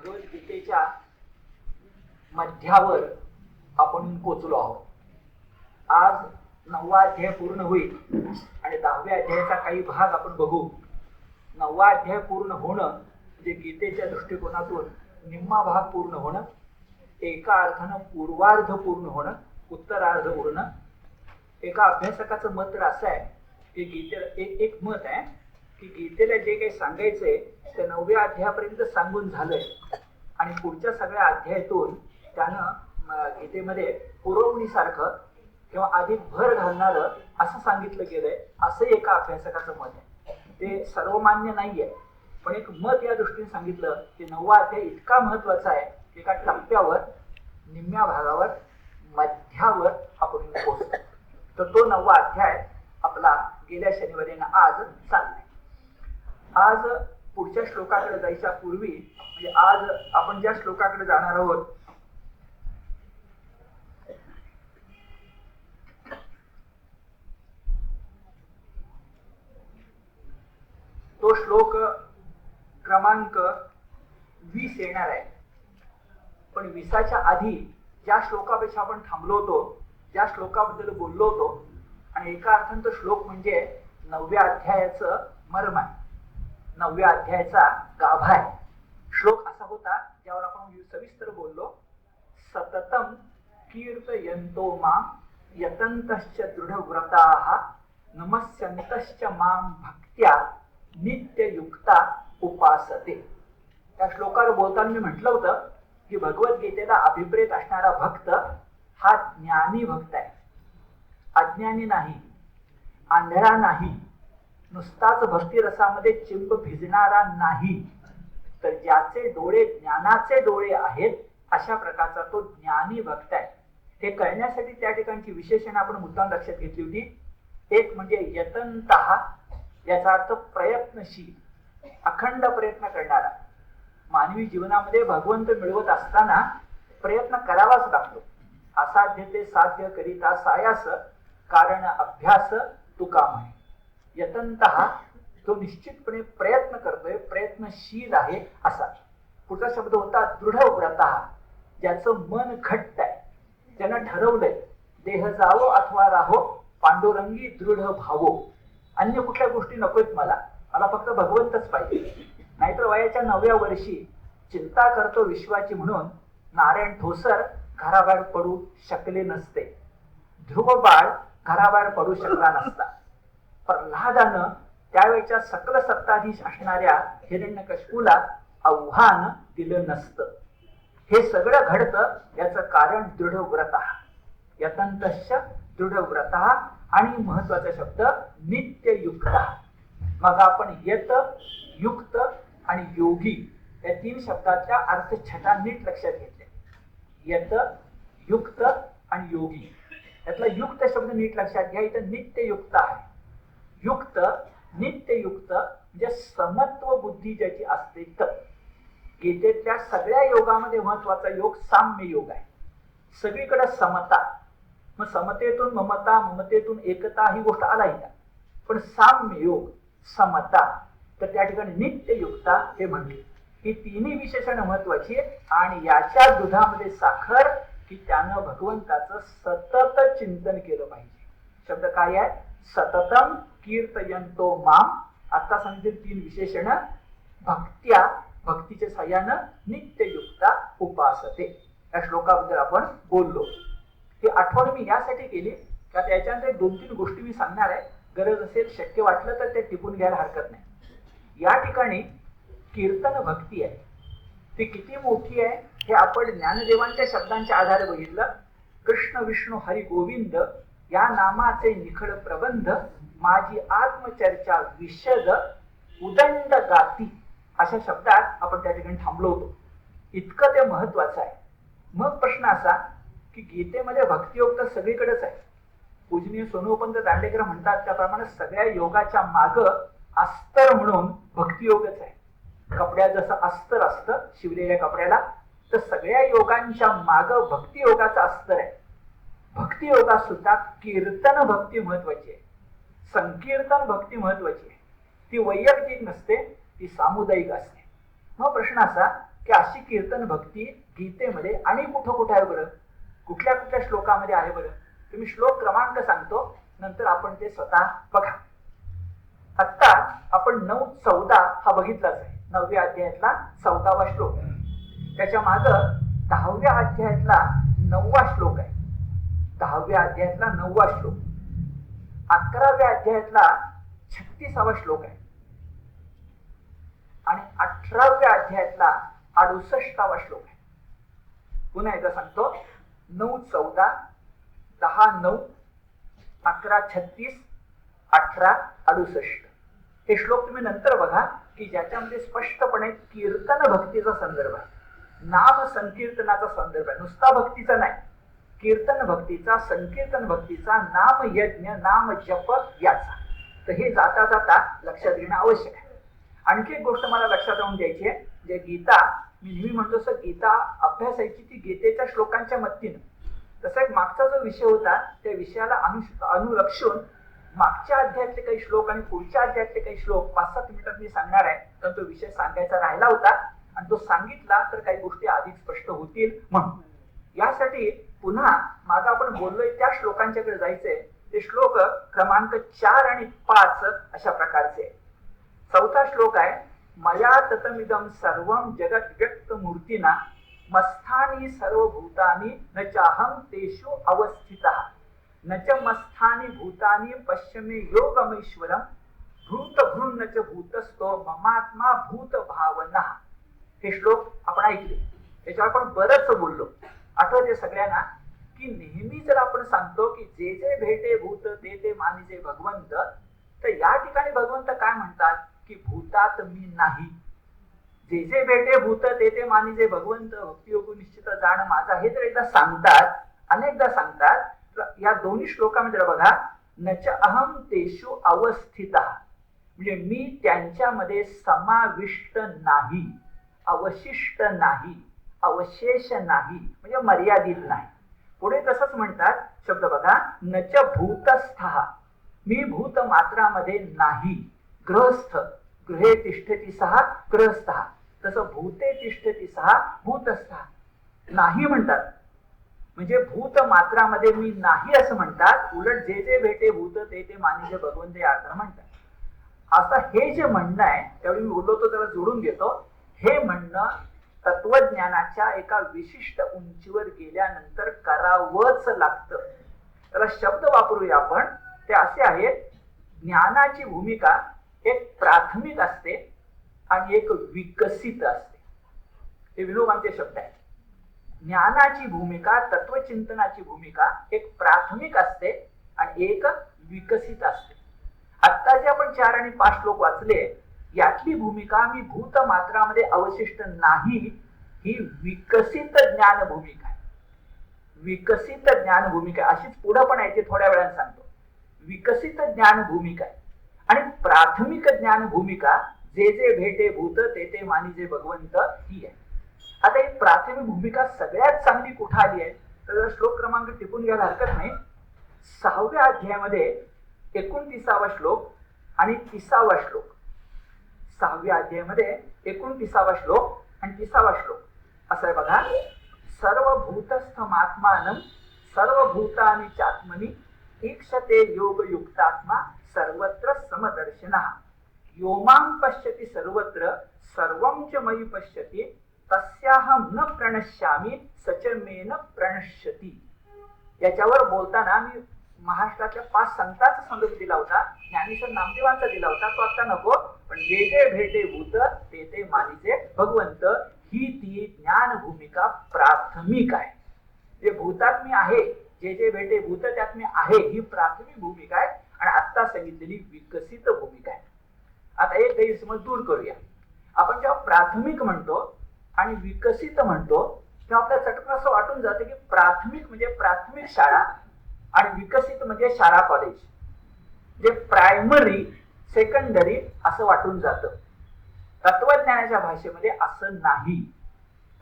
भगवद्गीतेच्या मध्यावर आपण पोचलो आहोत. आज 9वा अध्याय पूर्ण होईल आणि 10व्या अध्यायाचा काही भाग आपण बघू. 9वा अध्याय पूर्ण होणं म्हणजे गीतेच्या दृष्टिकोनातून निम्मा भाग पूर्ण होणं, एका अर्थानं पूर्वार्ध पूर्ण होणं, उत्तरार्ध पूर्ण. एका अभ्यासकाचं मत तर असं आहे की गीतेला एक मत आहे की गीतेला जे काही सांगायचंय ते 9व्या अध्यायापर्यंत सांगून झालंय आणि पुढच्या सगळ्या अध्यायातून त्यानं गीतेमध्ये पुरवणीसारखं किंवा अधिक भर घालणारं असं सांगितलं गेलंय, असं एका अभ्यासकाचं मत आहे. ते सर्वमान्य नाहीये, पण एक मत या दृष्टीने सांगितलं की 9वा अध्याय इतका महत्वाचा आहे की एका टप्प्यावर, निम्म्या भागावर, मध्यावर आपण पोहोचतो. तर तो 9वा अध्याय आपला गेल्या शनिवारीनं आज चाललाय. आज पुढच्या श्लोकाकडे जायच्या पूर्वी, म्हणजे आज आपण ज्या श्लोकाकडे जाणार आहोत तो श्लोक क्रमांक 20 येणार आहे. पण 20च्या आधी ज्या श्लोकापेक्षा आपण थांबलो होतो, ज्या श्लोकाबद्दल बोललो होतो, आणि एका अर्थानं तो श्लोक म्हणजे 9व्या अध्यायाचं मर्म आहे, 9व्या अध्यायाचा गाभा आहे. श्लोक असा होता ज्यावर आपण सविस्तर बोललो. सततम कीर्तयन्तो मां यतन्तश्च दृढव्रताः नमस्यन्तश्च मां भक्त्या नित्ययुक्ता उपासते. त्या श्लोकावर बोलताना मी म्हटलं होतं की भगवद्गीतेला अभिप्रेत असणारा भक्त हा ज्ञानी भक्त आहे, अज्ञानी नाही, आंधळा नाही, नुसताच भक्तिरसामध्ये चिंब भिजणारा नाही, तर ज्याचे डोळे ज्ञानाचे डोळे आहेत अशा प्रकारचा तो ज्ञानी भक्त आहे. हे कळण्यासाठी त्या ठिकाणची विशेषणं आपण मुद्दाम लक्षात घेतली होती. एक म्हणजे यतन्तः, याचा अर्थ प्रयत्नशील, अखंड प्रयत्न करणारा. मानवी जीवनामध्ये भगवंत मिळवत असताना प्रयत्न करावाच लागतो. असाध्य ते साध्य करिता सायास, कारण अभ्यास तुका म्हणे. यतन्तः, तो निश्चितपणे प्रयत्न करतोय, प्रयत्नशील आहे असा. पुढचा शब्द होता दृढव्रतः, ज्याचं मन घट्ट आहे, ज्यानं ठरवलंय देह जावो अथवा राहो पांडुरंगी दृढ भावो. अन्य कुठल्या गोष्टी नकोत मला फक्त भगवंतच पाहिजे. नाहीतर वयाच्या 9व्या वर्षी चिंता करतो विश्वाची म्हणून नारायण ठोसर घराबाहेर पडू शकले नसते, ध्रुव बाळ घराबाहेर पडू शकला नसता, प्रल्हादानं त्यावेळच्या सकल सत्ताधीश असणाऱ्या हिरण्यकशिपूला आव्हान दिलं नसतं. हे सगळं घडतं याचं कारण दृढव्रतः, यतन्तश्च दृढव्रतः, आणि महत्वाचा शब्द नित्ययुक्ता. मग आपण यत, युक्त आणि योगी या 3 शब्दाच्या अर्थ छटा नीट लक्षात घेतले. यत, युक्त आणि योगी. यातला युक्त शब्द नीट लक्षात घ्या. इथं नित्ययुक्त आहे. युक्त, नित्ययुक्त म्हणजे समत्व बुद्धी ज्याची असते. तर गीतेतल्या सगळ्या योगामध्ये महत्वाचा योग साम्य योग आहे. सगळीकडे समता. मग समतेतून ममता, ममतेतून एकता ही गोष्ट आला इथं. पण साम्य योग, समता, तर त्या ठिकाणी नित्ययुक्ता हे म्हणले. ही तिन्ही विशेषणं महत्वाची आहे. आणि याच्या दुधामध्ये साखर की त्यानं भगवंताचं सतत चिंतन केलं पाहिजे. शब्द काय आहे? सततम कीर्तयन्तो माम. आता सांगितले 3 विशेषणं. भक्त्या, भक्तीच्या साह्यानं नित्ययुक्ता उपासते. या श्लोकाबद्दल आपण बोललो. ही आठवण मी यासाठी केली का त्याच्यानंतर 2-3 गोष्टी मी सांगणार आहे. गरज असेल, शक्य वाटलं तर ते टिपून घ्यायला हरकत नाही. या ठिकाणी कीर्तन भक्ती आहे, ती किती मोठी आहे हे आपण ज्ञानदेवांच्या शब्दांच्या आधारे बघितलं. कृष्ण विष्णू हरी गोविंद या नामाचे निखळ प्रबंध, माझी आत्मचर्चा विशद उदंड गाती, अशा शब्दात आपण त्या ठिकाणी थांबलो होतो. इतकं ते महत्वाचं आहे. मग प्रश्न असा की गीतेमध्ये भक्तियोग तर सगळीकडेच आहे. पूजनीय सोनोपंत दांडेकर म्हणतात त्याप्रमाणे सगळ्या योगाच्या माग अस्तर म्हणून भक्तियोगच आहे. कपड्यात जसं अस्तर असतं शिवलेल्या कपड्याला, तर सगळ्या योगांच्या माग भक्तियोगाचं अस्तर आहे. भक्तियोगात सुद्धा कीर्तन भक्ती महत्वाची आहे, संकीर्तन भक्ती महत्वाची आहे. ती वैयक्तिक नसते, ती सामुदायिक असते. मग प्रश्न असा की अशी कीर्तन भक्ती गीतेमध्ये आणि कुठं कुठं आहे बरं, कुठल्या कुठल्या श्लोकामध्ये आहे बरं? तुम्ही श्लोक क्रमांक सांगतो, नंतर आपण ते स्वतः बघा. आत्ता आपण 9:14 हा बघितलाच आहे, 9व्या अध्यायातला 14वा श्लोक. त्याच्या माग 10व्या अध्यायातला 9वा श्लोक आहे. 10व्या अध्यायातला 9वा श्लोक, 11व्या अध्यायातला 36वा श्लोक आहे आणि 18व्या अध्यायातला 68वा श्लोक आहे. पुन्हा एकदा सांगतो, 9:14, 10:9, 11:36, 18:68 हे श्लोक तुम्ही नंतर बघा की ज्याच्यामध्ये स्पष्टपणे कीर्तन भक्तीचा संदर्भ आहे, नाम संकीर्तनाचा संदर्भ आहे. नुसता भक्तीचा नाही, कीर्तन भक्तीचा, संकीर्तन भक्तीचा, नाम यज्ञ, नाम जप याचा. तर हे जाता जाता लक्षात घेणं आवश्यक आहे. आणखी एक गोष्ट मला लक्षात आणून द्यायची आहे, जे गीता मी नेहमी म्हणतो सर, गीता अभ्यासायची ती गीतेच्या श्लोकांच्या मदतीनं. तसा एक मागचा जो विषय होता त्या विषयाला अनुलक्षून मागच्या अध्यायातले काही श्लोक आणि पुढच्या अध्यायातले काही श्लोक 5-7 मिनिटात मी सांगणार आहे. तर तो विषय सांगायचा राहिला होता आणि तो सांगितला तर काही गोष्टी अधिक स्पष्ट होतील म्हणून. यासाठी पुन्हा मागे आपण बोललोय त्या श्लोकांच्याकडे जायचंय. ते श्लोक क्रमांक 4 आणि 5 अशा प्रकारचे. 4था श्लोक आहे, मया ततमिदं सर्वं जगत् व्यक्त मूर्तिना मस्थानी सर्वभूतानि न चाहं तेषु अवस्थितः न च मस्थानी भूतानि पश्य मे योगमेश्वरं भूतभृन्न च भूतस्थो ममात्मा भूत भावना. हे श्लोक आपण ऐकले, त्याच्यावर आपण बरंच बोललो. आठवते सगळ्यांना की नेहमी जर आपण सांगतो की जे जे भेटे भूत ते ते मानिजे भगवंत, तर या ठिकाणी भगवंत काय म्हणतात की भूतात मी नाही. जे जे भेटे भूत ते ते मानिजे भगवंत भक्तियोग निश्चित जाण माझा, हे जर एकदा सांगतात, अनेकदा सांगतात, तर या दोन्ही श्लोकामध्ये बघा, नच अहम तेषु अवस्थितः, म्हणजे मी त्यांच्यामध्ये समाविष्ट नाही, अवशिष्ट नाही, अवशेष नाही, म्हणजे मर्यादित नाही. पुढे तसंच म्हणतात शब्द बघा, नच भूतस्थः, मी भूत मात्रामध्ये नाही. गृहस्थ, गृहे तिष्ठती सहा गृहस्थः, तसं भूते तिष्ठती सहा भूतस्थः नाही म्हणतात. म्हणजे भूत मात्रामध्ये मी नाही असं म्हणतात. उलट जे जे भेटे भूत ते ते मानिजे भगवंत या अर्थानं म्हणतात. आता हे जे म्हणणं आहे, त्यावेळी मी बोललो तो त्याला जोडून घेतो. हे म्हणणं तत्वज्ञानाच्या एका विशिष्ट उंचीवर गेल्यानंतर करावंच लागतं. त्याला शब्द वापरूया आपण, ते असे आहेत, ज्ञानाची भूमिका एक प्राथमिक असते आणि एक विकसित असते. हे विनोबांचे शब्द आहेत. ज्ञानाची भूमिका, तत्वचिंतनाची भूमिका एक प्राथमिक असते आणि एक विकसित असते. आता जे आपण 4 आणि 5 श्लोक वाचले, यातली भूमिका मी भूत मात्रामध्ये अवशिष्ट नाही, ही विकसित ज्ञान भूमिका आहे. विकसित ज्ञान भूमिका अशीच पुढे पण आहे, ते थोड्या वेळाने सांगतो. विकसित ज्ञान भूमिका आहे आणि प्राथमिक ज्ञान भूमिका जे जे भेटे भूत ते ते मानिजे भगवंत ही आहे. आता ही प्राथमिक भूमिका सगळ्यात चांगली कुठं आली आहे, तर श्लोक क्रमांक टिपून घ्यायला हरकत नाही. 6व्या अध्यायामध्ये 29वा श्लोक आणि 30वा श्लोक. 6व्या अध्यायामध्ये 29वा श्लोक आणि 30वा श्लोक असं आहे बघा. सर्वभूतस्थमात्मानं सर्वभूतानि चात्मनि ईक्षते योगयुक्तात्मा सर्वत्र समदर्शनः योमां पश्यति सर्वत्र सर्वं च मयि पश्यति तस्याहं न प्रणश्यामि सच मे न प्रणश्यति. याच्यावर बोलताना मी महाराष्ट्रातल्या 5 संतांचा संदर्भ दिला होता, ज्ञानेश्वर नामदेवांचा दिला होता, तो आता नको. पण जे जे भेटे भूत ते ते मानिजे भगवंत, ही ती ज्ञान भूमिका प्राथमिक आहे. जे भूतात मी आहे, जे जे भेटे भूत त्यात मी आहे, ही प्राथमिक भूमिका आहे आणि आता सांगितलेली विकसित भूमिका आहे. आता एक गैरसमज दूर करूया. आपण जेव्हा प्राथमिक म्हणतो आणि विकसित म्हणतो तेव्हा आपल्याला चटकन असं वाटून जातं की प्राथमिक म्हणजे प्राथमिक शाळा आणि विकसित म्हणजे शाळा कॉलेज, जे प्रायमरी सेकंडरी असं वाटून जातं. तत्वज्ञानाच्या भाषेमध्ये असं नाही.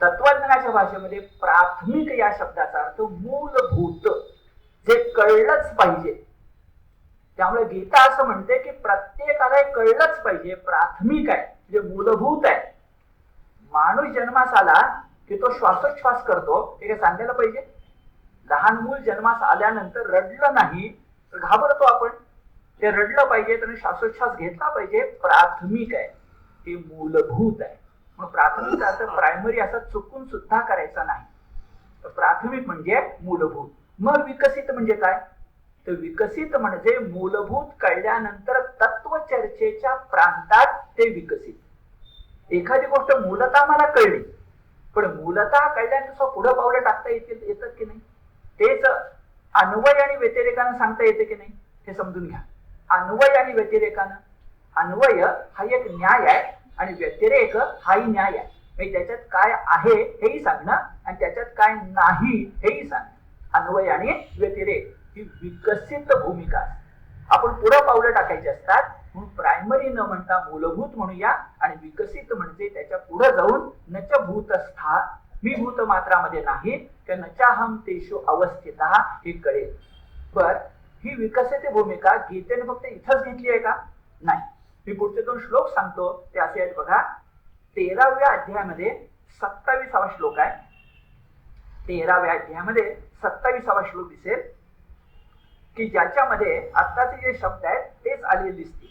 तत्वज्ञानाच्या भाषेमध्ये प्राथमिक या शब्दाचा अर्थ मूलभूत, जे कळलंच पाहिजे. त्यामुळे गीता असं म्हणते की प्रत्येकाला कळलंच पाहिजे, प्राथमिक आहे, जे मूलभूत आहे. माणूस जन्मास आला की तो श्वासोच्छ्वास करतो, हे काय सांगायला पाहिजे? लहान मूल जन्मास आल्यानंतर रडलं नाही तर घाबरतो आपण. ते रडलं पाहिजे, त्याने श्वासोच्छ्वास घेतला पाहिजे. प्राथमिक आहे, हे मूलभूत आहे. मग प्राथमिक अर्थ प्रायमरी असा चुकून सुद्धा करायचा नाही. तर प्राथमिक म्हणजे मूलभूत. मग विकसित म्हणजे काय? तर विकसित म्हणजे मूलभूत कळल्यानंतर तत्वचर्चेच्या प्रांतात ते विकसित. एखादी गोष्ट मूलतः मला कळली, पण मूलतः कळल्यानंतर पुढे पावलं टाकता येतात की नाही? तेच अन्वय आणि व्यतिरेकानं सांगता येते की नाही हे समजून घ्या. अन्वय आणि व्यतिरेकानं, अन्वय हा एक न्याय आहे आणि व्यतिरेक हाही न्याय आहे. म्हणजे त्याच्यात काय आहे हेही सांगणं आणि त्याच्यात काय नाही हेही सांगणं. अन्वय आणि व्यतिरेक ही विकसित भूमिका आहे. आपण पुढे पावलं टाकायची असतात, म्हणून प्रायमरी न म्हणता मूलभूत म्हणूया. आणि विकसित म्हणजे त्याच्या पुढे जाऊन नच भूतस्था, मी भूत मात्रामध्ये नाही, त्या नचाहम तेषु अवस्थितः हे कळेल. बर, ही विकसित भूमिका गीतेने फक्त इथंच घेतली आहे का? नाही. मी पुढचे 2 श्लोक सांगतो, ते असे आहेत बघा. 13व्या अध्यायामध्ये 27वा श्लोक आहे. 13व्या अध्यायामध्ये 27वा श्लोक दिसेल की ज्याच्यामध्ये आत्ताचे जे शब्द आहेत तेच आलेले दिसतील.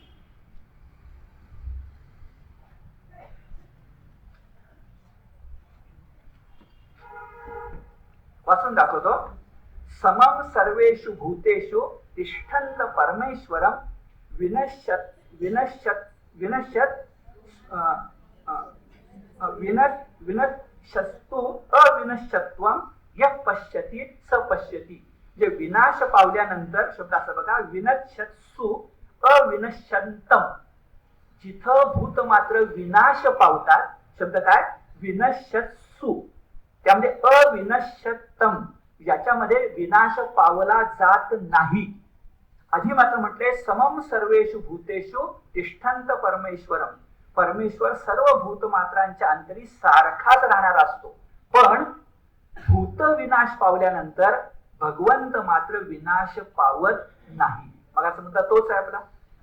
वाचून दाखवतो. समम सर्वेषु भूतेषु तिष्ठन्त परमेश्वरम विनश्यत विनश्यत विनश्यत विनश्यस्तु अविनश्यत्वम यः पश्यति स पश्यति. जे विनाश पावल्यानंतर शब्द असं बघा, विनश्यत्सु अविनश्यन्तम. जिथं भूत मात्र विनाश पावतात, शब्द काय? विनश्यत्सु. त्यामध्ये अविनश्यतम, याच्यामध्ये विनाश पावला जात नाही. आधी मात्र म्हटले समम सर्वेषु भूतेषु तिष्ठन्त परमेश्वरम. परमेश्वर सर्व भूतमात्रांच्या अंतरी सारखाच राहणार असतो, पण भूत विनाश पावल्यानंतर भगवंत मात्र विनाश पावत नाही. मग असं म्हणता तोच आहे आपला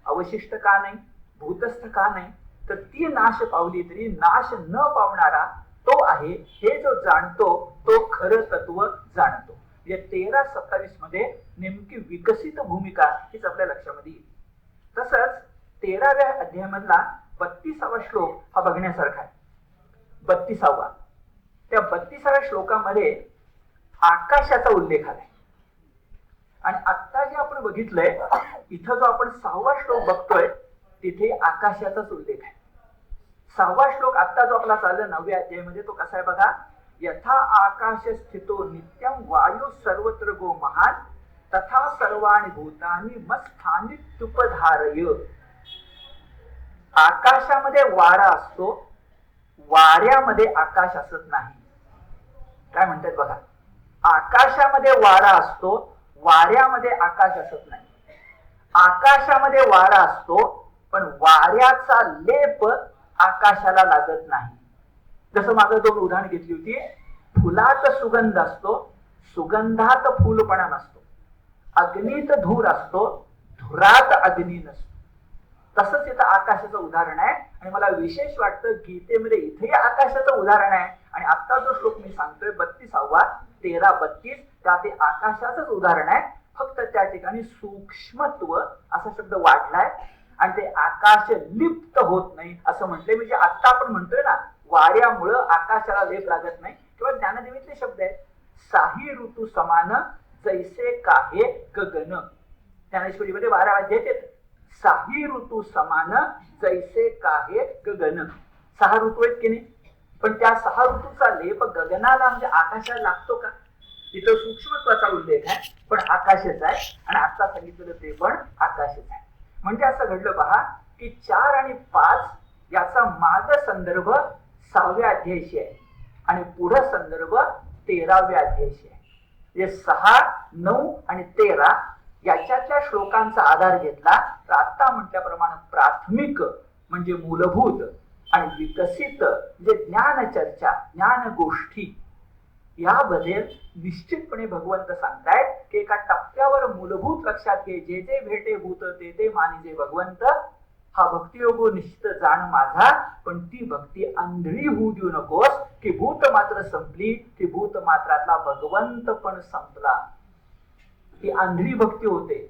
अवशिष्ट का नाही, भूतस्थ का नाही? तर ती नाश पावली तरी नाश न पावणारा तो आहे, हे जो जाणतो तो खरं तत्व जाणतो. या 13-27 मध्ये नेमकी विकसित भूमिका हीच आपल्या लक्षामध्ये येईल. तसंच 13व्या अध्यायामधला 32वा श्लोक हा बघण्यासारखा आहे. 32वा, त्या 32व्या श्लोकामध्ये आकाशाचा उल्लेख आलाय. आणि आता जे आपण बघितलंय इथं जो आपण 6वा श्लोक बघतोय तिथे आकाशाचाच उल्लेख आहे. 6वा श्लोक आता जो आपला चालला 9व्या अध्यायामध्ये तो कसा आहे बघा. यथा आकाश स्थितो नित्यं वायू सर्वत्र गो महान तथा सर्वाणि भूतानि मत्स्थानीत्युपधारय. आकाशामध्ये वारा असतो, वाऱ्यामध्ये आकाश असत नाही. काय म्हणतात बघा, आकाशामध्ये वारा असतो, वाऱ्यामध्ये आकाश असत नाही. आकाशामध्ये वारा असतो, पण वाऱ्याचा लेप आकाशाला लागत नाही. जसं मागे 2 उदाहरण घेतली होती. फुलात सुगंध असतो, सुगंधात फुलपणा नसतो. अग्नीत धूर असतो, धुरात अग्नी नसतो. तसंच इथं आकाशाचं उदाहरण आहे. आणि मला विशेष वाटतं गीतेमध्ये इथेही आकाशाचं उदाहरण आहे. आणि आता जो श्लोक मी सांगतोय 32वा 13-32 त्यात आकाशाचंच उदाहरण आहे. फक्त त्या ठिकाणी सूक्ष्मत्व असा शब्द वाढलाय आणि ते आकाश लिप्त होत नाही असं म्हटलंय. म्हणजे आता आपण म्हणतोय ना वाऱ्यामुळं आकाशाला लेप लागत नाही. किंवा ज्ञानदेवीतले शब्द आहेत, साही ऋतू समान जैसे काहे गगन. ज्ञानेश्वरीमध्ये 12 अध्यायात येत साही ऋतू समान जैसे काहे गगन. 6 ऋतू आहेत की नाही, पण त्या 6 ऋतूचा लेप गगनाला म्हणजे आकाशाला लागतो का? तिथं सूक्ष्मत्वाचा उल्लेख आहे, पण आकाशच आहे. आणि आता सांगितलेलं ते पण आकाशच आहे. म्हणजे असं घडलं पहा की 4 आणि 5 याचा माग संदर्भ 6व्या अध्यायाशी आहे आणि पुढे संदर्भ 13व्या अध्यायाशी आहे. जे 6, 9 आणि 13 याच्यातल्या श्लोकांचा आधार घेतला तर आता म्हटल्याप्रमाणे प्राथमिक म्हणजे मूलभूत आणि विकसित जे ज्ञान चर्चा, ज्ञान गोष्टी याबद्दल निश्चितपणे भगवंत सांगतायत की एका टप्प्यावर मूलभूत लक्षात घे, जे जे भेटे भूत ते ते मानिजे भगवंत हा भक्तियोग निश्चित जाण माझा, पण ती भक्ती आंधळी होऊ देऊ नकोस की भूत मात्र संपली, की भूत मात्रातला भगवंत पण संपला. ती आंधळी भक्ती होते.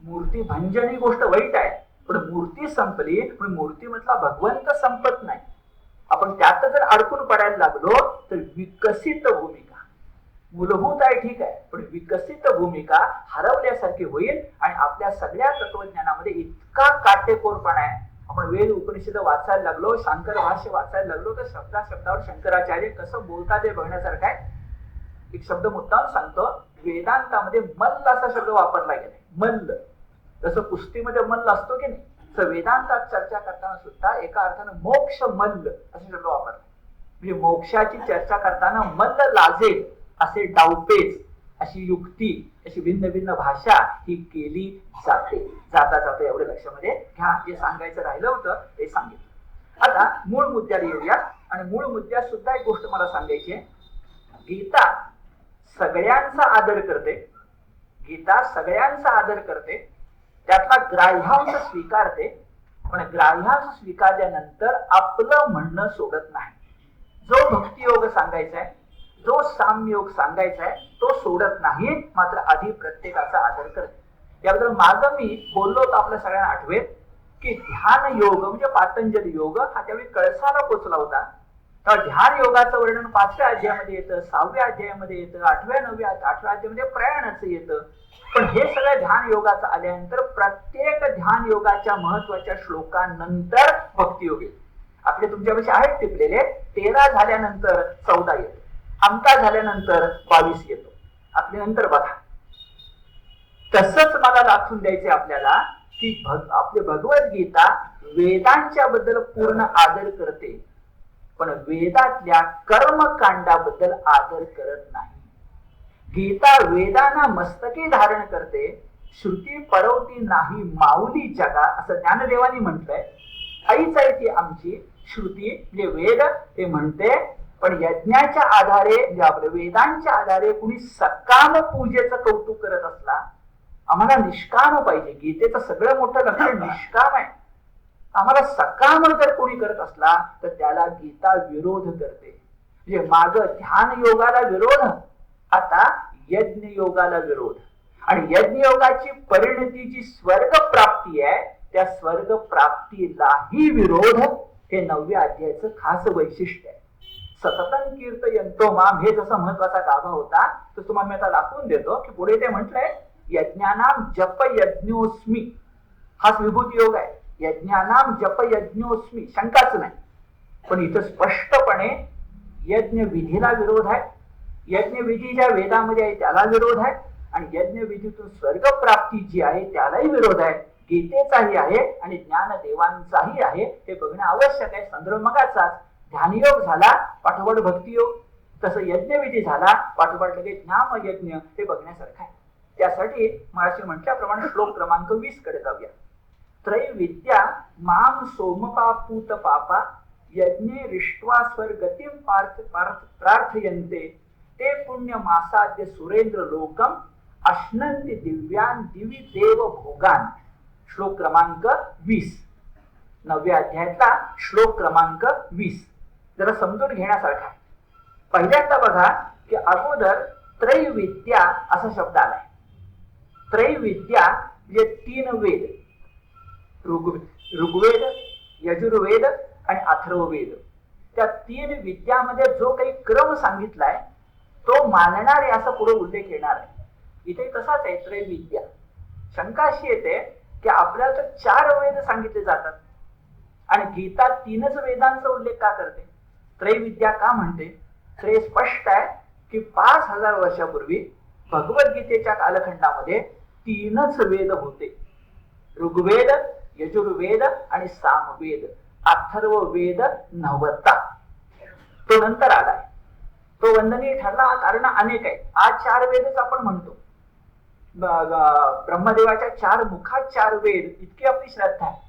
मूर्ती भंजन ही गोष्ट वाईट आहे, पण मूर्ती संपली पण मूर्तीमधला भगवंत संपत नाही. आपण त्यात जर अडकून पडायला लागलो तर विकसित भूमिका, मूलभूत आहे ठीक आहे, पण विकसित भूमिका हरवल्यासारखी होईल. आणि आपल्या सगळ्या तत्वज्ञानामध्ये इतका काटेकोरपणा आहे. आपण वेद उपनिषद वाचायला लागलो, शंकर भाष्य वाचायला लागलो तर शब्दा शब्दावर शंकराचार्य कसं बोलतात हे बघण्यासारखं आहे. एक शब्द मुद्दाम सांगतो, वेदांतामध्ये मल्ल असा शब्द वापरला गेलाय. मल्ल, जसं कुस्तीमध्ये मल्ल असतो की नाही, तर वेदांतात चर्चा करताना सुद्धा एका अर्थानं मोक्ष मल्ल असा शब्द वापरला. म्हणजे मोक्षाची चर्चा करताना मल्ल लाजेल असे डावपेच, अशी युक्ती, अशी भिन्न भिन्न भाषा ही केली जाते. जाता जाता एवढं लक्षामध्ये घ्या. जे सांगायचं राहिलं होतं ते सांगितलं. आता मूळ मुद्द्याला येऊया. आणि मूळ मुद्द्यात सुद्धा एक गोष्ट मला सांगायची आहे. गीता सगळ्यांचा आदर करते, गीता सगळ्यांचा आदर करते, त्यातला ग्राह्यांश स्वीकारते, पण ग्राह्यांश स्वीकारल्यानंतर आपलं म्हणणं सोडत नाही. जो भक्तियोग सांगायचा आहे, जो साम्ययोग सांगायचा आहे तो सोडत नाही, मात्र आधी प्रत्येकाचा आदर करते. याबद्दल मागं मी बोललो होतो, आपल्या सगळ्यांना आठवेल की ध्यान योग म्हणजे पातंजल योग हा त्यावेळी कळसाला पोचला होता. तर ध्यान योगाचं वर्णन 5व्या अध्यायामध्ये येतं, 6व्या अध्यायामध्ये येतं, 8व्या 9व्या 8व्या अध्यायामध्ये प्रयाणाचं येतं. पण हे सगळं ध्यान योगाचं आल्यानंतर प्रत्येक ध्यान योगाच्या महत्वाच्या श्लोकांनंतर भक्तियोग येतो. आपले तुमच्यापेक्षा आहेत टिपलेले. 13 झाल्यानंतर 14 येतो, आमका झाल्यानंतर 22 येतो. आपले नंतर बघा. तसंच मला दाखवून द्यायचे आपल्याला की आपली भगवद्गीता वेदांच्या बद्दल पूर्ण आदर करते, पण वेदातल्या कर्मकांडाबद्दल आदर करत नाही. गीता वेदांना मस्तकी धारण करते, श्रुती परवती नाही माऊली जगा असं ज्ञानदेवानी म्हटलंय. आईच आहे ती आमची श्रुती म्हणजे वेद ते म्हणते, पण यज्ञाच्या आधारे म्हणजे आपल्या वेदांच्या आधारे कुणी सकाम पूजेचं कौतुक करत असला, आम्हाला निष्काम पाहिजे. गीतेचं सगळं मोठं लक्षण निष्काम आहे. आम्हाला सकाम जर कोणी करत असला तर त्याला गीता विरोध करते. म्हणजे माग ध्यान योगाला विरोध, आता यज्ञ योगाला विरोध. आणि यज्ञ योगाची परिणती जी स्वर्ग प्राप्ती आहे, त्या स्वर्ग प्राप्तीलाही विरोध हे 9व्या अध्यायाचं खास वैशिष्ट्य आहे. सततं कीर्तयन्तो माम हे जसा महत्वाचा गाभा होता, तर तुम्हाला मी आता दाखवून देतो की पुढे ते म्हटलंय यज्ञानाम जप यज्ञोस्मी, हाच विभूती योग आहे. यज्ञानाम जप यज्ञोस्मी, शंकाच नाही. पण इथं स्पष्टपणे यज्ञ विधीला विरोध आहे. यज्ञ विधी ज्या वेदामध्ये आहे त्याला विरोध आहे, आणि यज्ञ विधीतून स्वर्ग प्राप्ती जी आहे त्यालाही विरोध आहे. गीतेचाही आहे आणि ज्ञानदेवांचाही आहे. हे बघणं आवश्यक आहे. संदर्भ मगाचाच ध्यानयोग झाला, पाठोपाठ भक्तियोग, तसं यज्ञविधी झाला, पाठोपाठ लगेच ज्ञान यज्ञ, हे बघण्यासारखं आहे. त्यासाठी महाराष्ट्र म्हटल्याप्रमाणे श्लोक क्रमांक 20 कडे जाऊया. त्रैविद्या माम सोमपापूत पापा यज्ञे रिष्ट्वा स्वर्गतिम प्रार्थयन्ते ते पुण्य मासाद्य सुरेंद्र लोकम अश्नंती दिव्यान दिवी देव भोगान. श्लोक क्रमांक 20, 9व्या अध्यायातला श्लोक क्रमांक 20 जरा समजून घेण्यासारखा. पहिल्यांदा बघा की अगोदर त्रैविद्या असा शब्द आलाय. त्रैविद्या म्हणजे 3 वेद, ऋग्वेद, यजुर्वेद आणि अथर्ववेद. त्या 3 विद्यामध्ये जो काही क्रम सांगितलाय तो मानणारे असा पुढे उल्लेख येणार आहे. इथे तसाच आहे त्रैविद्या. शंका अशी येते की आपल्याला तर 4 वेद सांगितले जातात आणि गीता 3च वेदांचा उल्लेख का करते? त्रैविद्या का म्हणते? तर स्पष्ट आहे की 5000 वर्षापूर्वी भगवद्गीतेच्या कालखंडामध्ये 3च वेद होते. ऋग्वेद, यजुर्वेद आणि सामवेद. अथर्ववेद नव्हता, तो नंतर आलाय. तो वंदनीय ठरला, कारण अनेक आहेत. आज 4 वेदच आपण म्हणतो. ब्रह्मदेवाच्या 4 मुखात 4 वेद, इतकी आपली श्रद्धा आहे.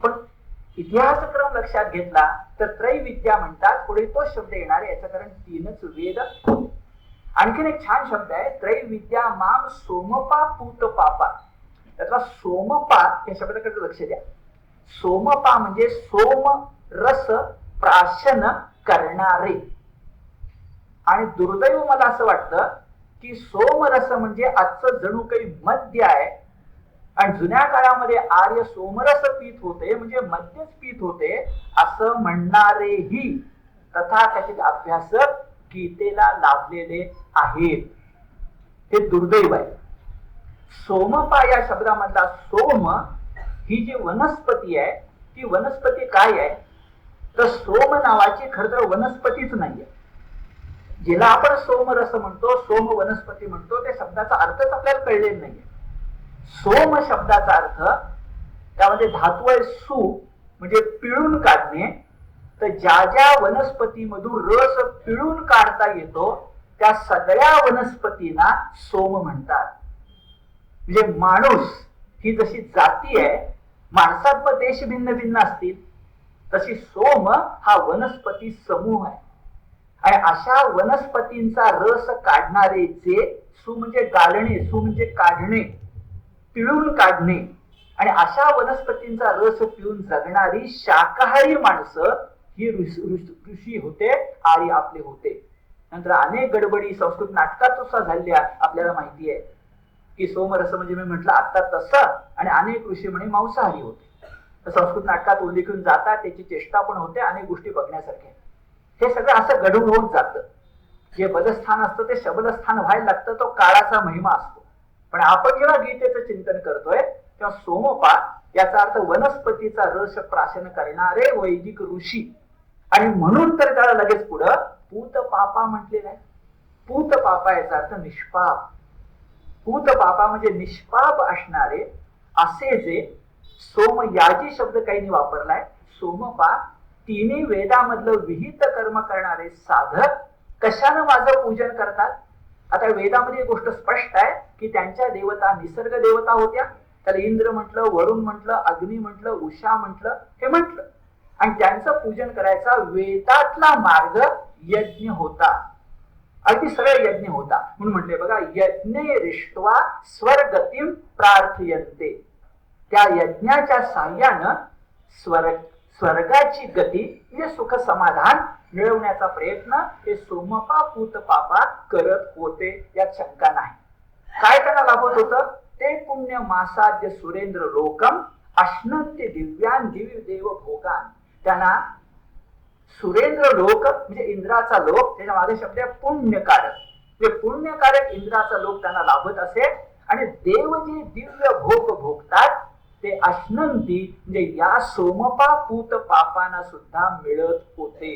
पण इतिहासक्रम लक्षात घेतला तर त्रैविद्या म्हणतात, पुढे तो शब्द येणार आहे. याचं कारण 3च वेद होते. आणखीन एक छान शब्द आहे त्रैविद्या माम सोमपा पूत पापा. त्यातला सोमपा या शब्दाकडे लक्ष द्या. सोमपा म्हणजे सोम रस प्राशन करणारे. आणि दुर्दैव मला असं वाटतं की सोमरस म्हणजे आजचं जणू काही मद्य आहे. आणि जुन्या काळामध्ये आर्य सोमरस पीत होते म्हणजे मद्यच पीत होते असं म्हणणारेही तथाकथित अभ्यासक गीतेला लाभलेले आहेत. हे दुर्दैव आहे. सोमपा या शब्दामधला सोम ही जी वनस्पती आहे ती वनस्पती काय आहे तर सोम नावाची खरं तर वनस्पतीच नाहीये. जिला आपण सोमरस म्हणतो, सोम वनस्पती म्हणतो, त्या शब्दाचा अर्थच आपल्याला कळलेला नाहीये. सोम शब्दाचा अर्थ त्यामध्ये धातू आहे सु म्हणजे पिळून काढणे. तर ज्या ज्या वनस्पतीमधून रस पिळून काढता येतो त्या सगळ्या वनस्पतींना सोम म्हणतात. म्हणजे माणूस ही जशी जाती आहे, माणसात पण देश भिन्न भिन्न असतील, तशी सोम हा वनस्पती समूह आहे. आणि अशा वनस्पतींचा रस काढणारे जे सु म्हणजे गाळणे, सु म्हणजे काढणे, पिळून काढणे, आणि अशा वनस्पतींचा रस पिऊन जगणारी शाकाहारी माणसं ही ऋषी होते, आर्य आपले होते. नंतर अनेक गडबडी संस्कृत नाटकात सुद्धा झालेल्या आपल्याला माहिती आहे की सोमरस म्हणजे मी म्हटलं आता तसं, आणि अनेक ऋषी म्हणे मांसाहारी होते. तर संस्कृत नाटकात उल्लेखून जातात, त्याची चेष्टा पण होते, अनेक गोष्टी बघण्यासारख्या. हे सगळं असं घडून होत जातं. जे बलस्थान असतं ते शबलस्थान व्हायला लागतं, तो काळाचा महिमा असतो. पण आपण जेव्हा गीतेचं चिंतन करतोय तेव्हा सोमपा याचा अर्थ वनस्पतीचा रस प्राशन करणारे वैदिक ऋषी. आणि म्हणून तर त्याला लगेच पुढं पूत पापा म्हटलेलं आहे. पूत पापा याचा अर्थ निष्पाप. पूत पापा म्हणजे निष्पाप असणारे असे जे सोमयाजी शब्द काहींनी वापरलाय. सोमपा तिन्ही वेदामधलं विहित कर्म करणारे साधक कशानं माझं पूजन करतात. आता वेदामध्ये एक गोष्ट स्पष्ट आहे की त्यांच्या देवता निसर्ग देवता होत्या. त्याला इंद्र म्हटलं, वरुण म्हटलं, अग्नी म्हटलं, उषा म्हटलं, हे म्हटलं. आणि त्यांचं पूजन करायचा वेदातला मार्ग यज्ञ होता. अगदी सरळ यज्ञ होता. म्हणून म्हटले बघा, यज्ञे रिष्ट्वा स्वर्गतीम प्रार्थयन्ते. त्या यज्ञाच्या साह्यानं स्वर्गाची गती म्हणजे सुख समाधान मिळवण्याचा प्रयत्न हे सोमपा पूत पापा करत होते, यात शंका नाही. काय त्यांना लाभत होतं ते पुण्य मासाद्य सुरेंद्र लोकम अश्नंते दिव्यान दिव्य देव भोगान. त्यांना सुरेंद्र लोक म्हणजे इंद्राचा लोक, त्याच्या मागे शब्द आहे पुण्यकारक. ते पुण्यकारक इंद्राचा लोक त्यांना लाभत असे. आणि देव जे दिव्य भोग भोगतात ते अश्नंती म्हणजे या सोमपा पूत पापांना सुद्धा मिळत होते.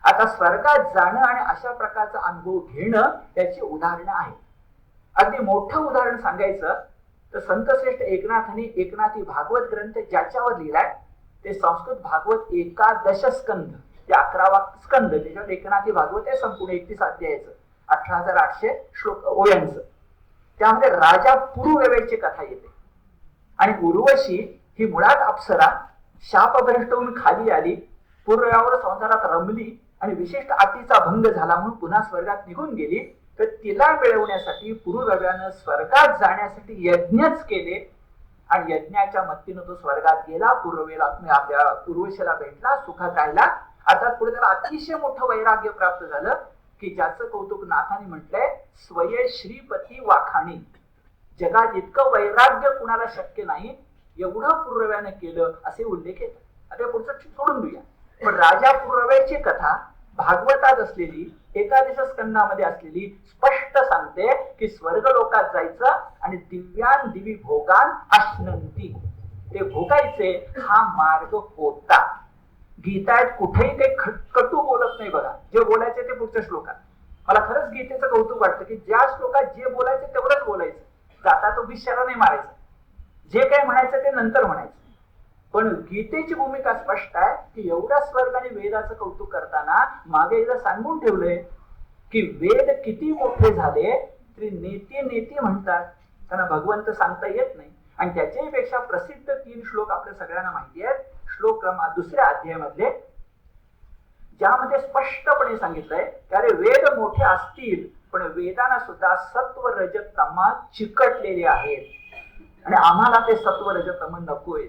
आता स्वर्गात जाणं आणि अशा प्रकारचा अनुभव घेणं त्याची उदाहरणं आहेत. अगदी मोठं उदाहरण सांगायचं तर संतश्रेष्ठ एकनाथांनी एकनाथी भागवत ग्रंथ ज्याच्यावर लिहिलाय ते संस्कृत भागवत एकादश स्कंध, ते 11वा स्कंद, त्याच्यावर एकनाथी भागवत आहे संपूर्ण 31 अध्यायाचं, 18,800 श्लोक ओळ्यांचं. त्यामध्ये राजा पुरुरवेची कथा येते. आणि उर्वशी ही मुळात अप्सरा शापभ्रष्ट होऊन खाली आली, पुरुरव्यावर संसारात रमली आणि विशिष्ट अटीचा भंग झाला म्हणून पुन्हा स्वर्गात निघून गेली. तर तिला मिळवण्यासाठी पुरुरव्यानं स्वर्गात जाण्यासाठी यज्ञच केले. आणि यज्ञाच्या मदतीनं तो स्वर्गात गेला, पूर्वेला आपल्या उर्वशीला भेटला, सुखात राहिला. अर्थात पुढे त्याला अतिशय मोठं वैराग्य प्राप्त झालं की ज्याचं कौतुक नाथांनी म्हटलंय स्वये श्रीपती वाखाणी. जगात इतकं वैराग्य कुणाला शक्य नाही एवढं पूर्वव्यानं केलं असे उल्लेख येतात. आता पुढचं सोडून देऊया. पण राजा पूर्वव्याची कथा भागवतात असलेली एकादश स्कंदामध्ये असलेली स्पष्ट सांगते की स्वर्ग लोकात जायचं आणि दिव्यान दिवी भोगान अश्नंती, ते भोगायचे हा मार्ग होता. गीतायत कुठेही ते कटू बोलत नाही बघा. जे बोलायचे ते पुढच्या श्लोकात. मला खरंच गीतेचं कौतुक वाटतं की ज्या श्लोकात जे बोलायचं तेवढंच बोलायचं, जाता तो बिचारा नाही मारायचा. जे काही म्हणायचं ते नंतर म्हणायचं. पण गीतेची भूमिका स्पष्ट आहे की एवढा स्वर्ग आणि वेदाचं कौतुक करताना मागे एकदा सांगून ठेवलंय की वेद किती मोठे झाले तरी नेती नेती म्हणतात, त्यांना भगवंत सांगता येत नाही. आणि त्याच्याही पेक्षा प्रसिद्ध 3 श्लोक आपल्या सगळ्यांना माहिती आहेत. श्लोक क्रमांक 2ऱ्या अध्यायामधले, ज्यामध्ये स्पष्टपणे सांगितलंय की अरे वेद मोठे असतील पण वेदांना सुद्धा सत्व रजतम चिकटलेले आहेत आणि आम्हाला ते सत्व रजतम नकोय.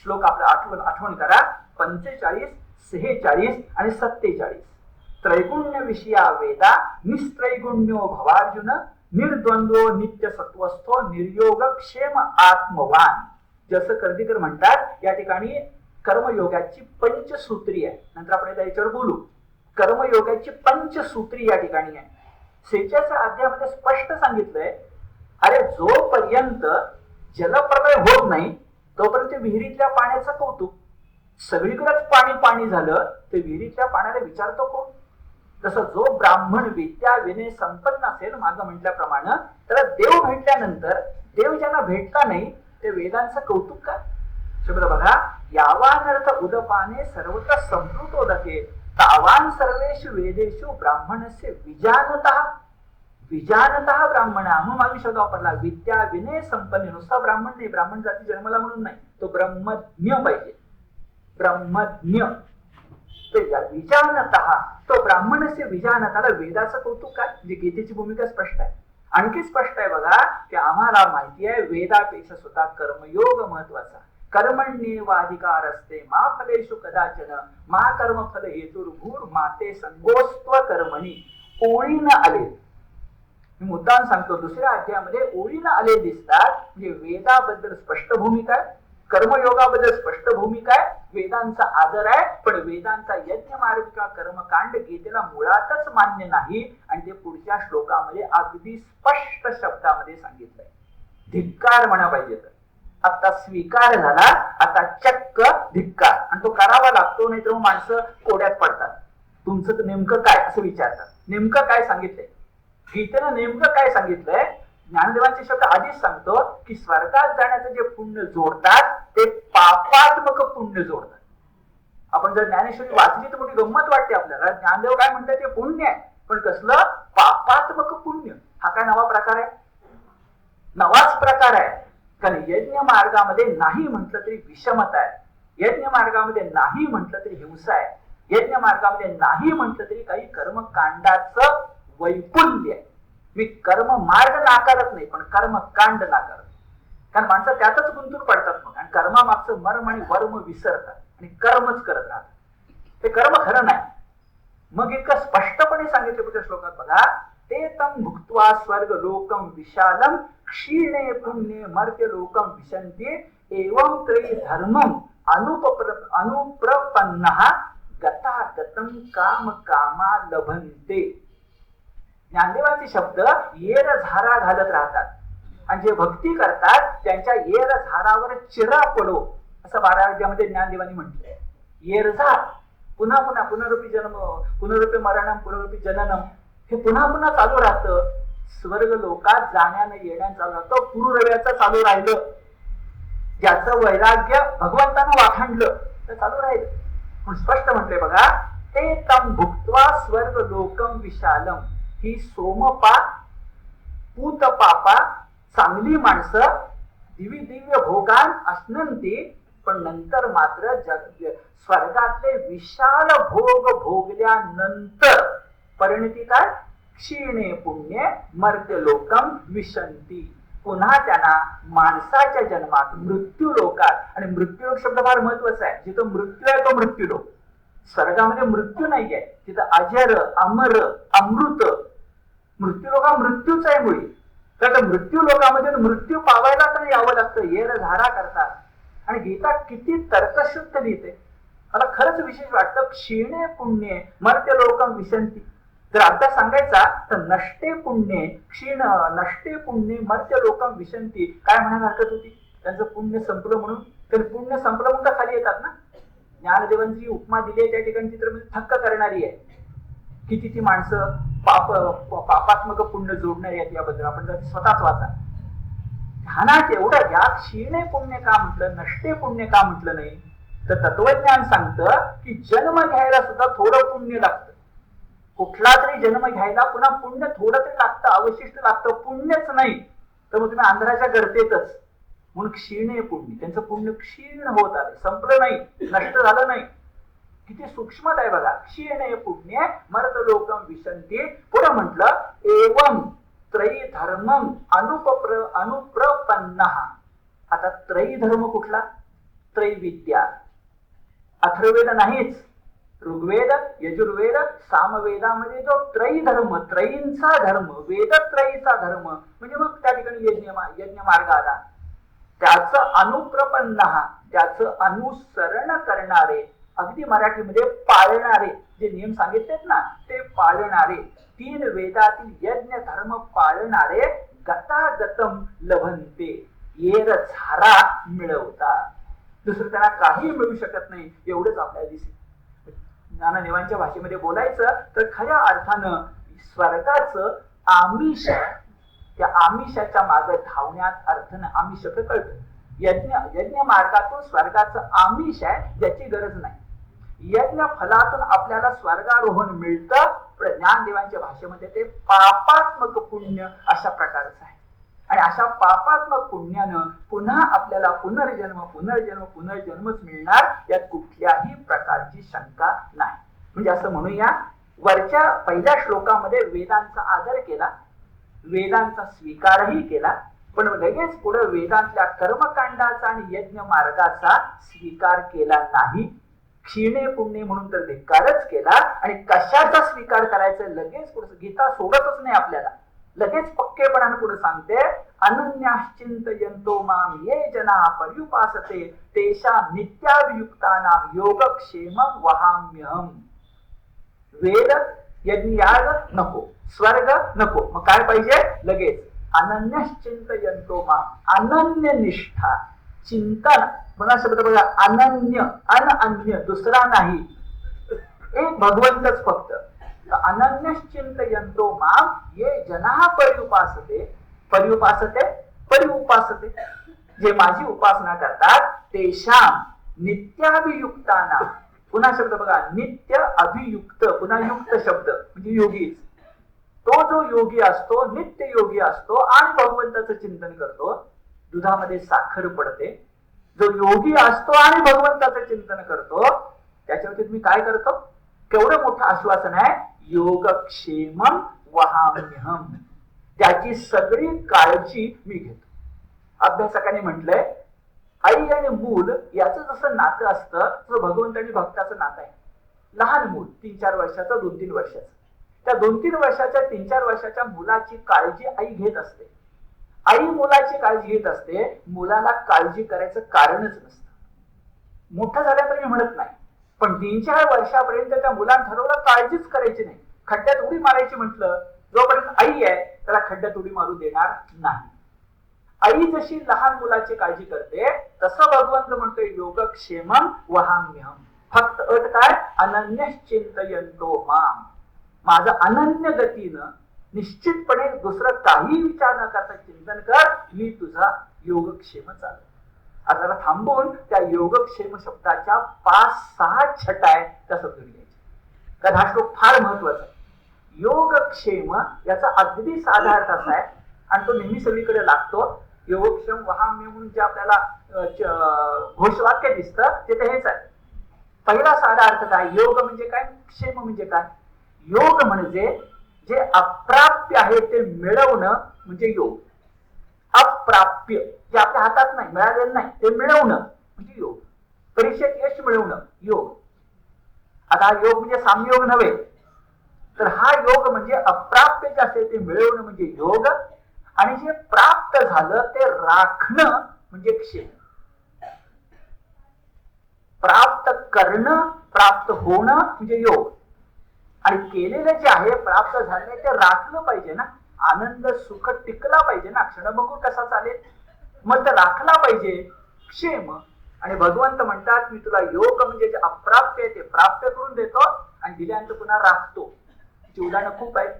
श्लोक आपला आठवण करा. 45, 46 आणि 47. त्रैगुण्य विषया वेदा निस्त्रैगुण्यो भवार्जुन निर्द्वंद्वो नित्य सत्वस्थो निर्योग क्षेम आत्मवान. जसं कर्दीकर म्हणतात या ठिकाणी कर्मयोगाची पंचसूत्री आहे. नंतर आपण याच्यावर बोलू. कर्मयोगाची पंचसूत्री या ठिकाणी आहे. 46 अध्यायामध्ये स्पष्ट सांगितलंय, अरे जोपर्यंत जलप्रलय होत नाही तोपर्यंत विहिरीतल्या पाण्याचं कौतुक. सगळीकडेच पाणी पाणी झालं तर विहिरीतल्या पाण्याला विचारतो कोण? तसं जो ब्राह्मण विद्या विनय संपन्न असेल, मागं म्हटल्याप्रमाणे, त्याला देव भेटल्यानंतर देव ज्यांना भेटला नाही ते वेदांचं कौतुक काय? शब्द बघा. यावानर्थ उदपाने सर्वत्र संप्लुतोदके तावान सर्वेषु वेदेषु ब्राह्मणस्य विजानतः. विजानतः ब्राह्मणा म्हणून आम्ही शब्द वापरला. विद्या विनय संपन्न. नुसता ब्राह्मण नाही, ब्राह्मण जाती जन्मला म्हणून नाही, तो ब्रह्मज्ञ पाहिजे. ब्रह्मज्ञ विजानतः, तो ब्राह्मणस्य विजानताला वेदाचं कौतुक काय? म्हणजे गीतेची भूमिका स्पष्ट आहे. आणखी स्पष्ट आहे बघा की आम्हाला माहिती आहे वेदापेक्षा सुद्धा कर्मयोग महत्वाचा. कर्मण्येवाधिकार असते मा फलेषु कदाचन मा कर्मफल हेतुर्भूर माते संगोस्त्व कर्मणी. ओळीनं आले, मी मुद्दाम सांगतो, दुसऱ्या अध्यायामध्ये ओळीनं आले दिसतात. म्हणजे वेदाबद्दल स्पष्ट भूमिका आहे, कर्मयोगाबद्दल स्पष्ट भूमिका आहे, वेदांचा आदर आहे. पण वेदांचा यज्ञ मार्ग किंवा कर्मकांड गीतेला मुळातच मान्य नाही. आणि ते पुढच्या श्लोकामध्ये अगदी स्पष्ट शब्दामध्ये सांगितलंय. धिक्कार म्हणा पाहिजे तर. आता स्वीकार झाला, आता चक्क धिक्कार. आणि तो करावा लागतो, नाही तर मग माणसं कोड्यात पडतात. तुमचं नेमकं काय असं विचारतात. नेमकं काय सांगितलंय गीतेनं? नेमकं काय सांगितलंय? ज्ञानदेवांचे शब्द आधीच सांगतो की स्वर्गात जाण्याचं जे पुण्य जोडतात ते पापात्मक पुण्य जोडतात. आपण जर ज्ञानेश्वरी वाचली तर मोठी गंमत वाटते आपल्याला. ज्ञानदेव काय म्हणतात? ते पुण्य आहे, पण कसलं? पापात्मक पुण्य. हा काय नवा प्रकार आहे? नवाच प्रकार आहे. कारण यज्ञ मार्गामध्ये नाही म्हटलं तरी विषमता आहे, यज्ञ मार्गामध्ये नाही म्हटलं तरी हिंसा आहे, यज्ञ मार्गामध्ये नाही म्हटलं तरी काही कर्मकांडाचं वैपुल्य आहे. मी कर्म मार्ग नाकारत नाही, पण कर्मकांड नाकारत. कारण माणसं त्यातच गुंतून पडतात मग, आणि कर्मामागचं मर्म आणि वर्म विसरतात आणि कर्मच करत राहतात. ते कर्म खरं नाही. मग इतकं स्पष्टपणे सांगितलं पुढच्या श्लोकात बघा. ते तम भुक्त्वा स्वर्ग लोकम विशालम क्षीणे पुण्ये मर्त्य लोकम विशन्ति एवं त्रयी धर्मम अनुप्रपन्नः गतागतं काम कामा लभन्ते. ज्ञानदेवाचे शब्द येर झारा घालत राहतात, आणि जे भक्ती करतात त्यांच्या येर झारावर चिरा पडो असं 12व्या अध्यायामध्ये ज्ञानदेवांनी म्हटलंय. येरझार, पुन्हा पुन्हा पुनरुपी जन्म, पुनरुपी मरणम, पुनरुपी जननम, हे पुन्हा पुन्हा चालू राहतं. स्वर्ग लोकात जाण्यानं येण्यानं चालू राहतं. पुरुरव्याचं चालू राहिलं, ज्याचं वैराग्य भगवंतानं वाखाणलं तर चालू राहिलं. पण स्पष्ट म्हटलंय बघा. ते तम भुक्त्वा स्वर्ग लोकम विशालम. ही सोमपा पूत पापा चांगली माणसं दिव्य दिव्य भोगान असनंती, पण नंतर मात्र स्वर्गातले विशाल भोग भोगल्यानंतर परिणती काय? क्षीणे पुण्ये मर्त्य लोकम विशन्ति. पुन्हा त्यांना माणसाच्या जन्मात मृत्यू लोकात, आणि मृत्यू शब्द फार महत्वाचा आहे. जिथं मृत्यू आहे तो मृत्यू लोक. स्वर्गामध्ये मृत्यू नाही आहे, तिथं अजर अमर अमृत. मृत्यू लोक हा मृत्यूच आहे मुळी. तर मृत्यू लोकांमध्ये मृत्यू पावायला तर यावं लागतं. येर झारा करतात. आणि गीता किती तर्कशुद्ध लिहिते. मला खरंच विशेष वाटतं. क्षीणे पुण्ये मर्त्य लोकम विशन्ति. जर अभ्यास सांगायचा तर नष्टे पुण्ये क्षीण नष्टे पुण्ये मर्त्य लोकम विशन्ति. काय म्हणायला हरकत होती? त्यांचं पुण्य संपलं म्हणून. तर पुण्य संपलं म्हणून खाली येतात ना. ज्ञानदेवांची उपमा दिली आहे त्या ठिकाणी चित्र म्हणजे थक्क करणारी आहे. किती ती माणसं पापात्मक पुण्य जोडणारी आहेत. याबद्दल आपण जर स्वतःच वाचा. ध्यानात एवढं घ्या. क्षीणे पुण्य का म्हटलं, नष्टे पुण्य का म्हटलं नाही? तर तत्वज्ञान सांगतं की जन्म घ्यायला सुद्धा थोडं पुण्य लागतं. कुठला तरी जन्म घ्यायला पुन्हा पुण्य थोडं तरी लागतं, अवशिष्ट लागतं. पुण्यच नाही तर मग तुम्ही आंध्राच्या गर्तेतच. म्हणून क्षीणे पुण्य, त्यांचं पुण्य क्षीण होत आलं, संपलं नाही, नष्ट झालं नाही. किती सूक्ष्मता आहे बघा. क्षीणे पुण्य मर्त लोकम विशन्ति. पुढे म्हटलं एवं त्रयी धर्मम अनुप्रपन्नः. आता त्रयी धर्म कुठला? त्रैविद्या. अथर्ववेद नाहीच, ऋग्वेद, यजुर्वेद, सामवेदामध्ये जो त्रयीधर्म, त्रयींचा धर्म, वेदत्रयीचा धर्म, म्हणजे मग त्या ठिकाणी यज्ञ मार्ग आला. त्याचं अनुप्रपन्न, त्याचं अनुसरण करणारे, अगदी मराठीमध्ये पाळणारे, जे नियम सांगितलेत ना ते पाळणारे, 3 वेदातील यज्ञ धर्म पाळणारे गतागतम लभंते, येर झारा मिळवतात. दुसरं त्यांना काही मिळू शकत नाही, एवढंच आपल्याला दिसेल. ज्ञानदेवांच्या भाषेमध्ये बोलायचं तर खऱ्या अर्थानं स्वर्गाचं आमिष, त्या आमिषाच्या मागे धावण्यात अर्थानं आमिष कळतं. यज्ञ मार्गातून स्वर्गाचं आमिष आहे, ज्याची गरज नाही. यज्ञ फलातून आपल्याला स्वर्गारोहण मिळतं, पण ज्ञानदेवांच्या भाषेमध्ये ते पापात्मक पुण्य अशा प्रकारचं आहे. आणि अशा पापात्मक पुण्यानं पुन्हा आपल्याला पुनर्जन्मच मिळणार, यात कुठल्याही प्रकारची शंका नाही. म्हणजे असं म्हणूया, वरच्या पहिल्या श्लोकामध्ये वेदांचा आदर केला, वेदांचा स्वीकारही केला, पण लगेच पुढे वेदांतल्या कर्मकांडाचा आणि यज्ञ मार्गाचा स्वीकार केला नाही. क्षीणे पुण्य म्हणून तर धिक्कारच केला. आणि कशाचा स्वीकार करायचा लगेच पुढे गीता सोडतच नाही आपल्याला, लगेच पक्केपणाने पुढे सांगते, अनन्याश्चिंतयन्तो माम ये जना पर्युपासते तेषां नित्याभियुक्तानां योगक्षेमं वहाम्यहम्. वेद, यज्ञयाग नको, स्वर्ग नको, मग काय पाहिजे? लगेच अनन्यश्चिंतयन्तो माम, अनन्य निष्ठा, चिंतन. पुन्हा शब्द बघा, अनन्य, अन्य, दुसरा नाही, एक भगवंतच फक्त. अनन्यश्चिंतयन्तो माम ये जनाः पर्युपासते, जे माझी उपासना करतात, तेषां नित्याभियुक्तानां. पुन्हा शब्द बघा, नित्य अभियुक्त, पुन्हा युक्त शब्द म्हणजे योगीच. तो जो योगी असतो, नित्य योगी असतो आणि भगवंताचं चिंतन करतो, दुधामध्ये साखर पडते. जो योगी असतो आणि भगवंताचं चिंतन करतो, त्याच्यावरती तुम्ही काय करतो? केवढं मोठं आश्वासन आहे, योगक्षेमं वहाम्यहम्, त्याची सगळी काळजी मी घेतो. अभ्यासकाने म्हटलंय, आई आणि मूल याचं जसं नातं असतं, तसं भगवंत आणि भक्ताचं नातं आहे. लहान मूल 3-4 वर्षाचं, 2-3 वर्षाचं, त्या 2-3 वर्षाच्या 3-4 वर्षाच्या मुलाची काळजी आई घेत असते. आई मुलाची काळजी घेत असते, मुलाला काळजी करायचं कारणच नसतं. मोठं झाल्यानंतर मी म्हणत नाही, पण 3-4 वर्षापर्यंत त्या मुलांना ठरवलं काळजीच करायची नाही. खड्ड्यात उडी मारायची म्हटलं, जोपर्यंत आई आहे त्याला खड्ड्यात उडी मारू देणार नाही. आई जशी लहान मुलाची काळजी करते, तसं भगवंत म्हणतोय योगक्षेमं वहाम्यहम्. फक्त अट काय? अनन्यश्चिंतयन्तो माम, माझं अनन्य गतीनं निश्चितपणे दुसरं काही विचार न करता चिंतन कर, मी तुझा योगक्षेम चालू. आता थांबून त्या योगक्षेम शब्दाच्या 5-6 छटा आहेत त्या समजून घ्यायच्या, कारण हा श्लोक फार महत्वाचा आहे. योगक्षेम याचा अगदी साधा अर्थ असा आहे, आणि तो नेहमी सगळीकडे लागतो. योगक्षेम वहाम्य म्हणून जे आपल्याला घोषवाक्य दिसतं ते तर हेच आहे. पहिला साधा अर्थ काय? योग म्हणजे काय, क्षेम म्हणजे काय? योग म्हणजे जे अप्राप्य आहे ते मिळवणं म्हणजे योग. अप्राप्य जे आपल्या हातात नाही, मिळालेलं नाही, ते मिळवणं म्हणजे योग. परीक्षेत यश मिळवणं योग. आता हा योग म्हणजे सामयोग नव्हे, तर हा योग म्हणजे अप्राप्य जे असेल ते मिळवणं म्हणजे योग, आणि जे प्राप्त झालं ते राखणं म्हणजे क्षेम. प्राप्त करणं, प्राप्त होणं म्हणजे योग, आणि केलेलं जे आहे, प्राप्त झाले ते राखलं पाहिजे ना. आनंद सुख टिकला पाहिजे ना, क्षण बघून कसा चालेल, मग ते राखला पाहिजे क्षेम. आणि भगवंत म्हणतात, मी तुला योग म्हणजे जे अप्राप्य आहे ते प्राप्त करून देतो, आणि दिल्यानंतर पुन्हा राखतो. त्याची उदाहरणं खूप आहेत.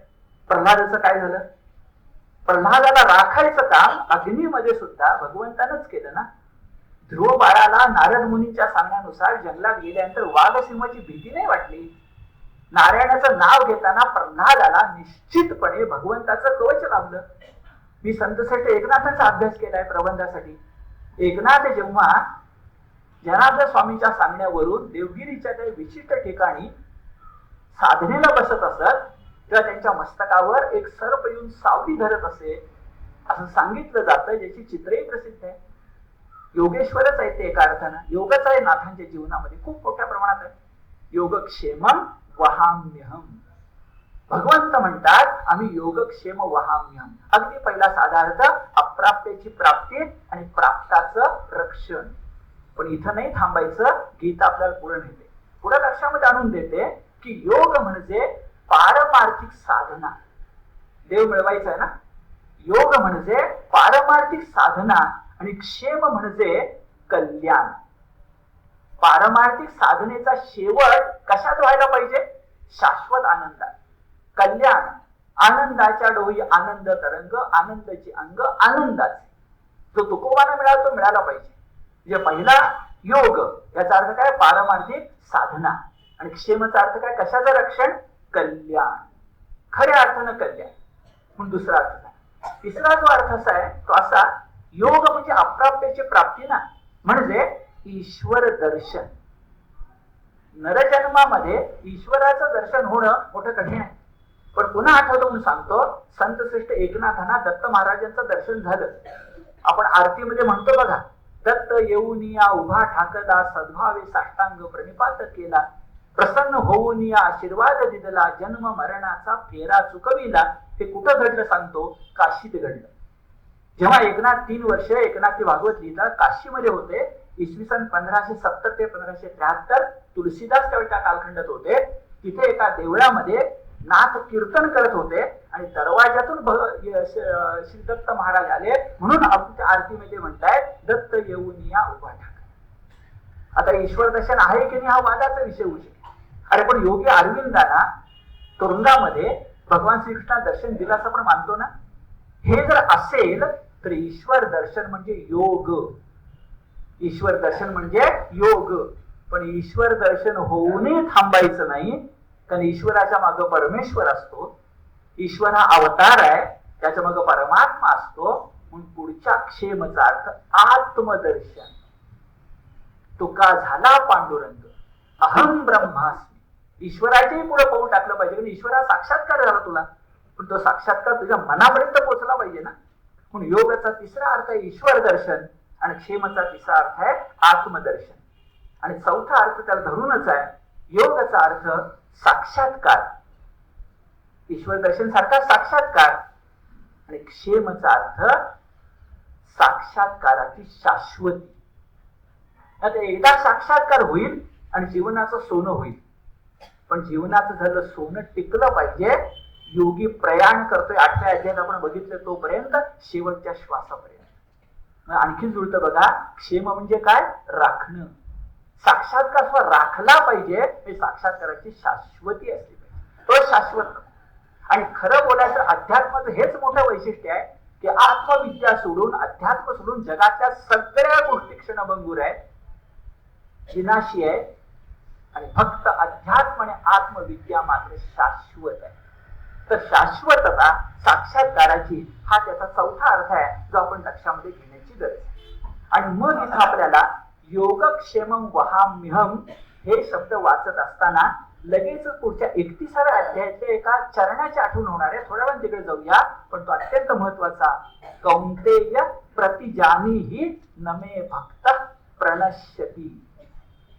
प्रल्हादाचं काय झालं? प्रल्हादाला राखायचं काम अग्नीमध्ये सुद्धा भगवंतानंच केलं ना. ध्रुव बाळाला नारद मुनींच्या सांगण्यानुसार जंगलात गेल्यानंतर वाघसिंहाची भीती नाही वाटली. नारायणाचं नाव घेताना प्रल्हादाला निश्चितपणे भगवंताचं कवच लाभलं. मी संतश्रेष्ठ एकनाथांचा अभ्यास केलाय प्रबंधासाठी. एकनाथ जेव्हा जनार्दन स्वामींच्या सांगण्यावरून देवगिरीच्या काही विशिष्ट ठिकाणी साधनेला बसत असत, तेव्हा त्यांच्या मस्तकावर एक सर्प येऊन सावली धरत असे असं सांगितलं जातं, ज्याची चित्रही प्रसिद्ध आहे. योगेश्वरच आहे ते एका अर्थानं, योगच आहे नाथांच्या जीवनामध्ये खूप मोठ्या प्रमाणात आहे. योगक्षेमम वहाम्यहम. भगवंत म्हणतात आम्ही योगक्षेम वहाम्यहम. अगदी पहिला साधा अर्थ अप्राप्याची प्राप्ती आणि प्राप्ताचं रक्षण. पण इथं नाही थांबायचं. गीता आपल्याला पुढे नेते, पुढे लक्षामध्ये आणून देते की योग म्हणजे पारमार्थिक साधना. देव मिळवायचा आहे ना. योग म्हणजे पारमार्थिक साधना आणि क्षेम म्हणजे कल्याण. पारमार्थिक साधनेचा शेवट कशात व्हायला पाहिजे? शाश्वत आनंदात. कल्याण आनंदाच्या डोही आनंद तरंग, आनंदाची अंग आनंदाचे. जो तुकोबाला मिळाला तो मिळाला पाहिजे. म्हणजे पहिला योग याचा अर्थ काय? पारमार्थिक साधना. आणि क्षेमचा अर्थ काय? कशाचं रक्षण? कल्याण, खऱ्या अर्थानं कल्याण. म्हणून दुसरा अर्थ काय? तिसरा जो अर्थ असा आहे तो असा, योग म्हणजे अप्राप्याची प्राप्ती ना, म्हणजे ईश्वर दर्शन. नरजन्मामध्ये ईश्वराचं दर्शन होणं मोठं कठीण आहे. पण पुन्हा आठवतो म्हणून सांगतो, संत श्रेष्ठ एकनाथांना दत्त महाराजांचं दर्शन झालं. आपण आरतीमध्ये म्हणतो बघा, दत्त येऊनिया उभा ठाकला, सद्भावे साष्टांग प्रणिपात केला, प्रसन्न होऊन आशीर्वाद दिदला, जन्म मरणाचा फेरा चुकविला. हे कुठं घडलं सांगतो? काशीत घडलं. जेव्हा एकनाथ 3 वर्ष एकनाथी भागवत लिहिलं काशीमध्ये होते, इसवी सन 1570 ते 1573, तुलसीदास त्यावेळच्या कालखंडात होते. तिथे एका देवळामध्ये नाथ कीर्तन करत होते आणि दरवाजातून श्री दत्त महाराज आले. म्हणून आमच्या आरतीमध्ये म्हणतायत दत्त येऊनिया उभा ठाकला. आता ईश्वर दर्शन आहे की नाही हा वादाचा विषय होऊ शकतो. अरे पण योगी अरविंदांना तुरुंगामध्ये भगवान श्रीकृष्ण दर्शन दिलं असं आपण मानतो ना. हे जर असेल तर ईश्वर दर्शन म्हणजे योग. ईश्वर दर्शन म्हणजे योग. पण ईश्वर दर्शन होऊनही थांबायचं नाही, कारण ईश्वराच्या मागे परमेश्वर असतो. ईश्वर हा अवतार आहे, त्याच्या मागे परमात्मा असतो. म्हणून पुढच्या क्षेमचा अर्थ आत्मदर्शन. तुका झाला पांडुरंग, अहम ब्रह्मास्मी. ईश्वराच्याही पुढे पाऊल टाकलं पाहिजे, कारण ईश्वरा साक्षात्कार झाला तुला, पण तो साक्षात्कार तुझ्या मनापर्यंत पोहोचला पाहिजे ना. म्हणून योगाचा तिसरा अर्थ आहे ईश्वर दर्शन आणि क्षेमचा तिसरा अर्थ आहे आत्मदर्शन. आणि चौथा अर्थ त्याला धरूनच आहे. योगाचा अर्थ साक्षात्कार, ईश्वर दर्शन सारखा साक्षात्कार. आणि क्षेमचा अर्थ साक्षात्काराची शाश्वती. आता एकदा साक्षात्कार होईल आणि जीवनाचं सोनं होईल, पण जीवनाचं झालं सोनं टिकलं पाहिजे. योगी प्रयाण करतोय 8व्या अध्यायात आपण बघितलं तोपर्यंत शेवटच्या श्वासापर्यंत. आणखी जुळतं बघा, क्षेम म्हणजे काय? राखणं. साक्षात्कार राखला पाहिजे, हे साक्षात्काराची शाश्वती असली पाहिजे, तो शाश्वत. आणि खरं बोलायचं अध्यात्माचं हेच मोठं वैशिष्ट्य आहे की आत्मविद्या सोडून अध्यात्म सोडून जगातल्या सगळ्या गोष्टी क्षणभंगूर आहेत, विनाशी आहे. आणि फक्त अध्यात्म आणि आत्मविद्या मात्र शाश्वत आहे. तर शाश्वतता साक्षात्काराची हा त्याचा चौथा अर्थ आहे, जो आपण लक्षामध्ये घेण्याची गरज आहे. आणि मग इथं आपल्याला योगक्षेमम वहाम्यहम हे शब्द वाचत असताना लगेच पुढच्या 31व्या अध्यायाच्या एका चरणाची आठवण होणार आहे. थोड्या वेळ तिकडे जाऊया, पण तो अत्यंत महत्वाचा. कौंतेय प्रतिजानीहि नमे भक्त प्रणश्यती.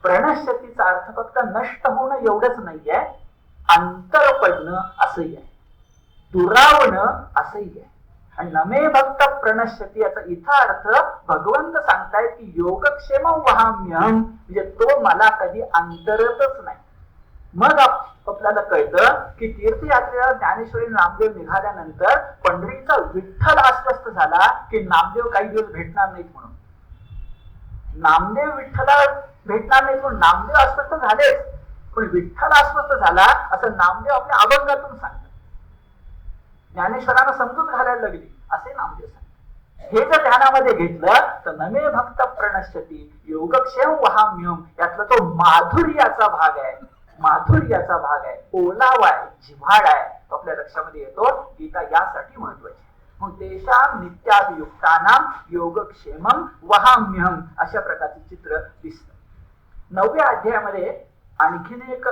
प्रणश्यतीचा अर्थ फक्त नष्ट होणं एवढंच नाहीये, अंतर पडणं असंही आहे, दुरावणं असंही आहे. आणि नमे भक्त प्रणश्यती याचा इथं अर्थ भगवंत सांगतायत की योगक्षेम वहाम्यहम, म्हणजे तो मला कधी अंतरतच नाही. मग आपल्याला कळतं की तीर्थयात्रेला ज्ञानेश्वरी नामदेव निघाल्यानंतर पंढरीचा विठ्ठल अस्वस्थ झाला की नामदेव काही दिवस भेटणार नाहीत म्हणून. नामदेव विठ्ठला भेटणार नाही म्हणून नामदेव अस्वस्थ झालेच, पण विठ्ठल अस्वस्थ झाला असं नामदेव आपल्या अभंगातून सांगतात. ज्ञानेश्वरांना समजून घालायला लागली असे नामदेव सांगतात. हे जर ध्यानामध्ये घेतलं तर नमे भक्त प्रणश्यती योगक्षेम वहाम्यहम यातला तो माधुर्याचा भाग आहे, माधुर्याचा भाग आहे, ओलावा आहे, जिव्हाळ आहे, तो आपल्या लक्षामध्ये येतो. गीता यासाठी महत्वाची. मग तेषां नित्याभियुक्तानां योगक्षेमं वहाम्यहम अशा प्रकारचे चित्र दिसतं. 9व्या अध्यायामध्ये आणखीन एक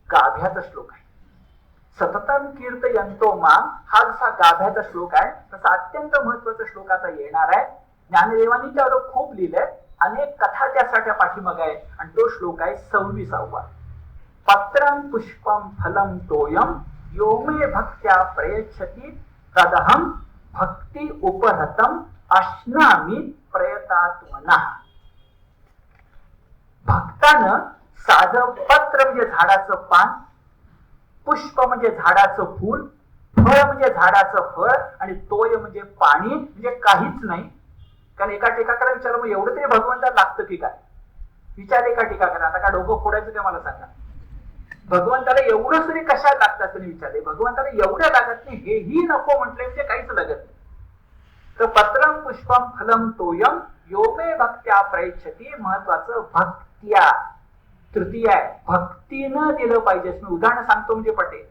गाभ्याचा श्लोक आहे. सततं कीर्तयन्तो मां हा जसा गाभ्याचा श्लोक आहे तसा अत्यंत महत्वाचा श्लोक आता येणार आहे. ज्ञानदेवांनी त्यावर खूप लिहिलंय, अनेक कथा त्यासाठी पाठीमाग आहे. आणि तो श्लोक आहे 26वा. पत्रं पुष्पं फलं तोयम यो मे भक्त्या प्रयच्छति तदहं भक्ती उपहतम अश्नामी प्रयतात्मना. भक्तानं साधं पत्र म्हणजे झाडाचं पान, पुष्प म्हणजे झाडाचं फूल, फळ म्हणजे झाडाचं फळ, आणि तोय म्हणजे पाणी, म्हणजे काहीच नाही. कारण एका टीकाकाला विचार, मग एवढं तरी भगवंताला लागतं की काय? विचार एका टीकाकाला, आता का डोकं फोडायचं काय मला सांगा. भगवंताला एवढं तरी कशाला लागतं असं विचारले. भगवंताला एवढं लागत नाही, हेही नको म्हटले म्हणजे काहीच लागत नाही. तर पत्रम पुष्पम फलम तोयम यो मे भक्त्या प्रयच्छति. महत्वाचं भक्त्या, तृतीय आहे, भक्तीनं दिलं पाहिजे. मी उदाहरण सांगतो म्हणजे पटेल.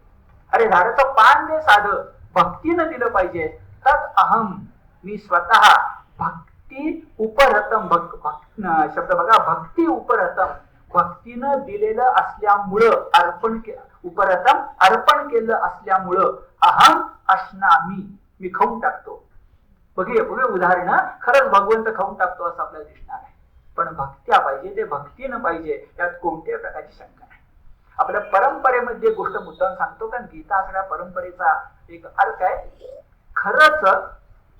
अरे झाडाचं पान दे साधं, भक्तीनं दिलं पाहिजे. तत् अहम, मी स्वतः, भक्ती उपरतम, शब्द बघा, भक्ती उपरतम, भक्तीनं दिलेलं असल्यामुळं, अर्पण उपरतम, अर्पण केलं असल्यामुळं, अहम अश्नामी, मी खाऊन टाकतो. बघूया उदाहरण. खरंच भगवंत खाऊन टाकतो असं आपल्याला दिसणार आहे, पण भक्त्या पाहिजे, ते भक्तीनं पाहिजे, त्यात कोणत्याही प्रकारची शंका नाही. आपल्या परंपरेमध्ये गोष्ट मुद्दाम सांगतो, कारण गीता सगळ्या परंपरेचा एक अर्थ आहे. खरंच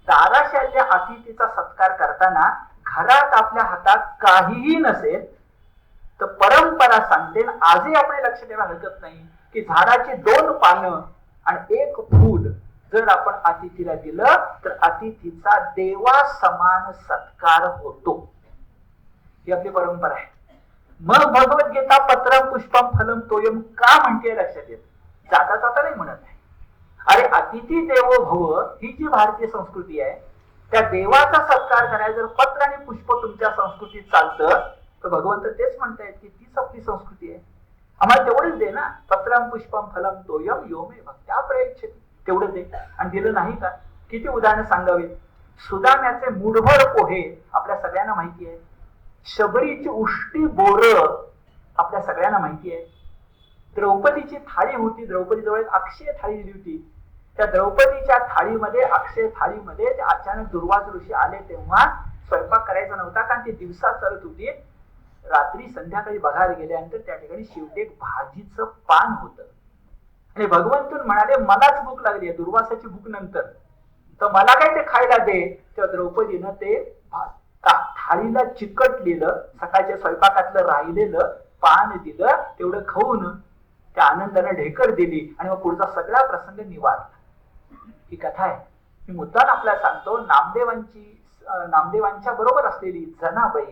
दाराशाल्या अतिथीचा सत्कार करताना घरात आपल्या हातात काहीही नसेल तर परंपरा सांगते, आजही आपण लक्ष ठेवायला हरकत नाही की झाडाची 2 पानं आणि 1 फूल जर आपण अतिथीला दिलं तर अतिथीचा देवा समान सत्कार होतो. ही आपली परंपरा आहे. मग भगवद्गीता पत्रम पुष्पम फलम तोयम का म्हणते लक्षात येत, जाता जाता नाही म्हणत आहे. अरे अतिथी देवो भव ही जी भारतीय संस्कृती आहे, त्या देवाचा सत्कार करायला जर पत्र आणि पुष्प तुमच्या संस्कृतीत चालतं तर भगवंत तेच म्हणतायत की तीच आपली संस्कृती आहे, आम्हाला तेवढंच दे ना. पत्रम पुष्पम फलम तोयम यो मे भक्त्या प्रयच्छति, तेवढं दे. आणि दिलं नाही का? किती उदाहरणं सांगावीत. सुदाम्याचे मूठभर पोहे आपल्या सगळ्यांना माहिती आहे. शबरीची उष्टी बोर आपल्या सगळ्यांना माहिती आहे. द्रौपदीची थाळी होती, द्रौपदीजवळ एक अक्षय थाळी दिली होती. त्या द्रौपदीच्या थाळीमध्ये, अक्षय थाळीमध्ये ते अचानक दुर्वास ऋषी आले तेव्हा स्वयंपाक करायचा नव्हता, कारण ती दिवसा चालत होती. रात्री संध्याकाळी बघायला गेल्यानंतर त्या ठिकाणी शेवटी एक भाजीचं पान होतं. आणि भगवंतून म्हणाले, मलाच भूक लागली आहे, दुर्वासाची भूक नंतर, तर मला काय ते खायला दे. तेव्हा द्रौपदीनं ते थाळीला चिकटलेलं सकाळच्या स्वयंपाकातलं राहिलेलं पान दिलं. तेवढं खाऊन त्या आनंदाने ढेकर दिली आणि मग पुढचा सगळा प्रसंग निवारला. ही कथा आहे. मी मुद्दाम आपल्याला सांगतो, नामदेवांच्या बरोबर असलेली जनाबाई,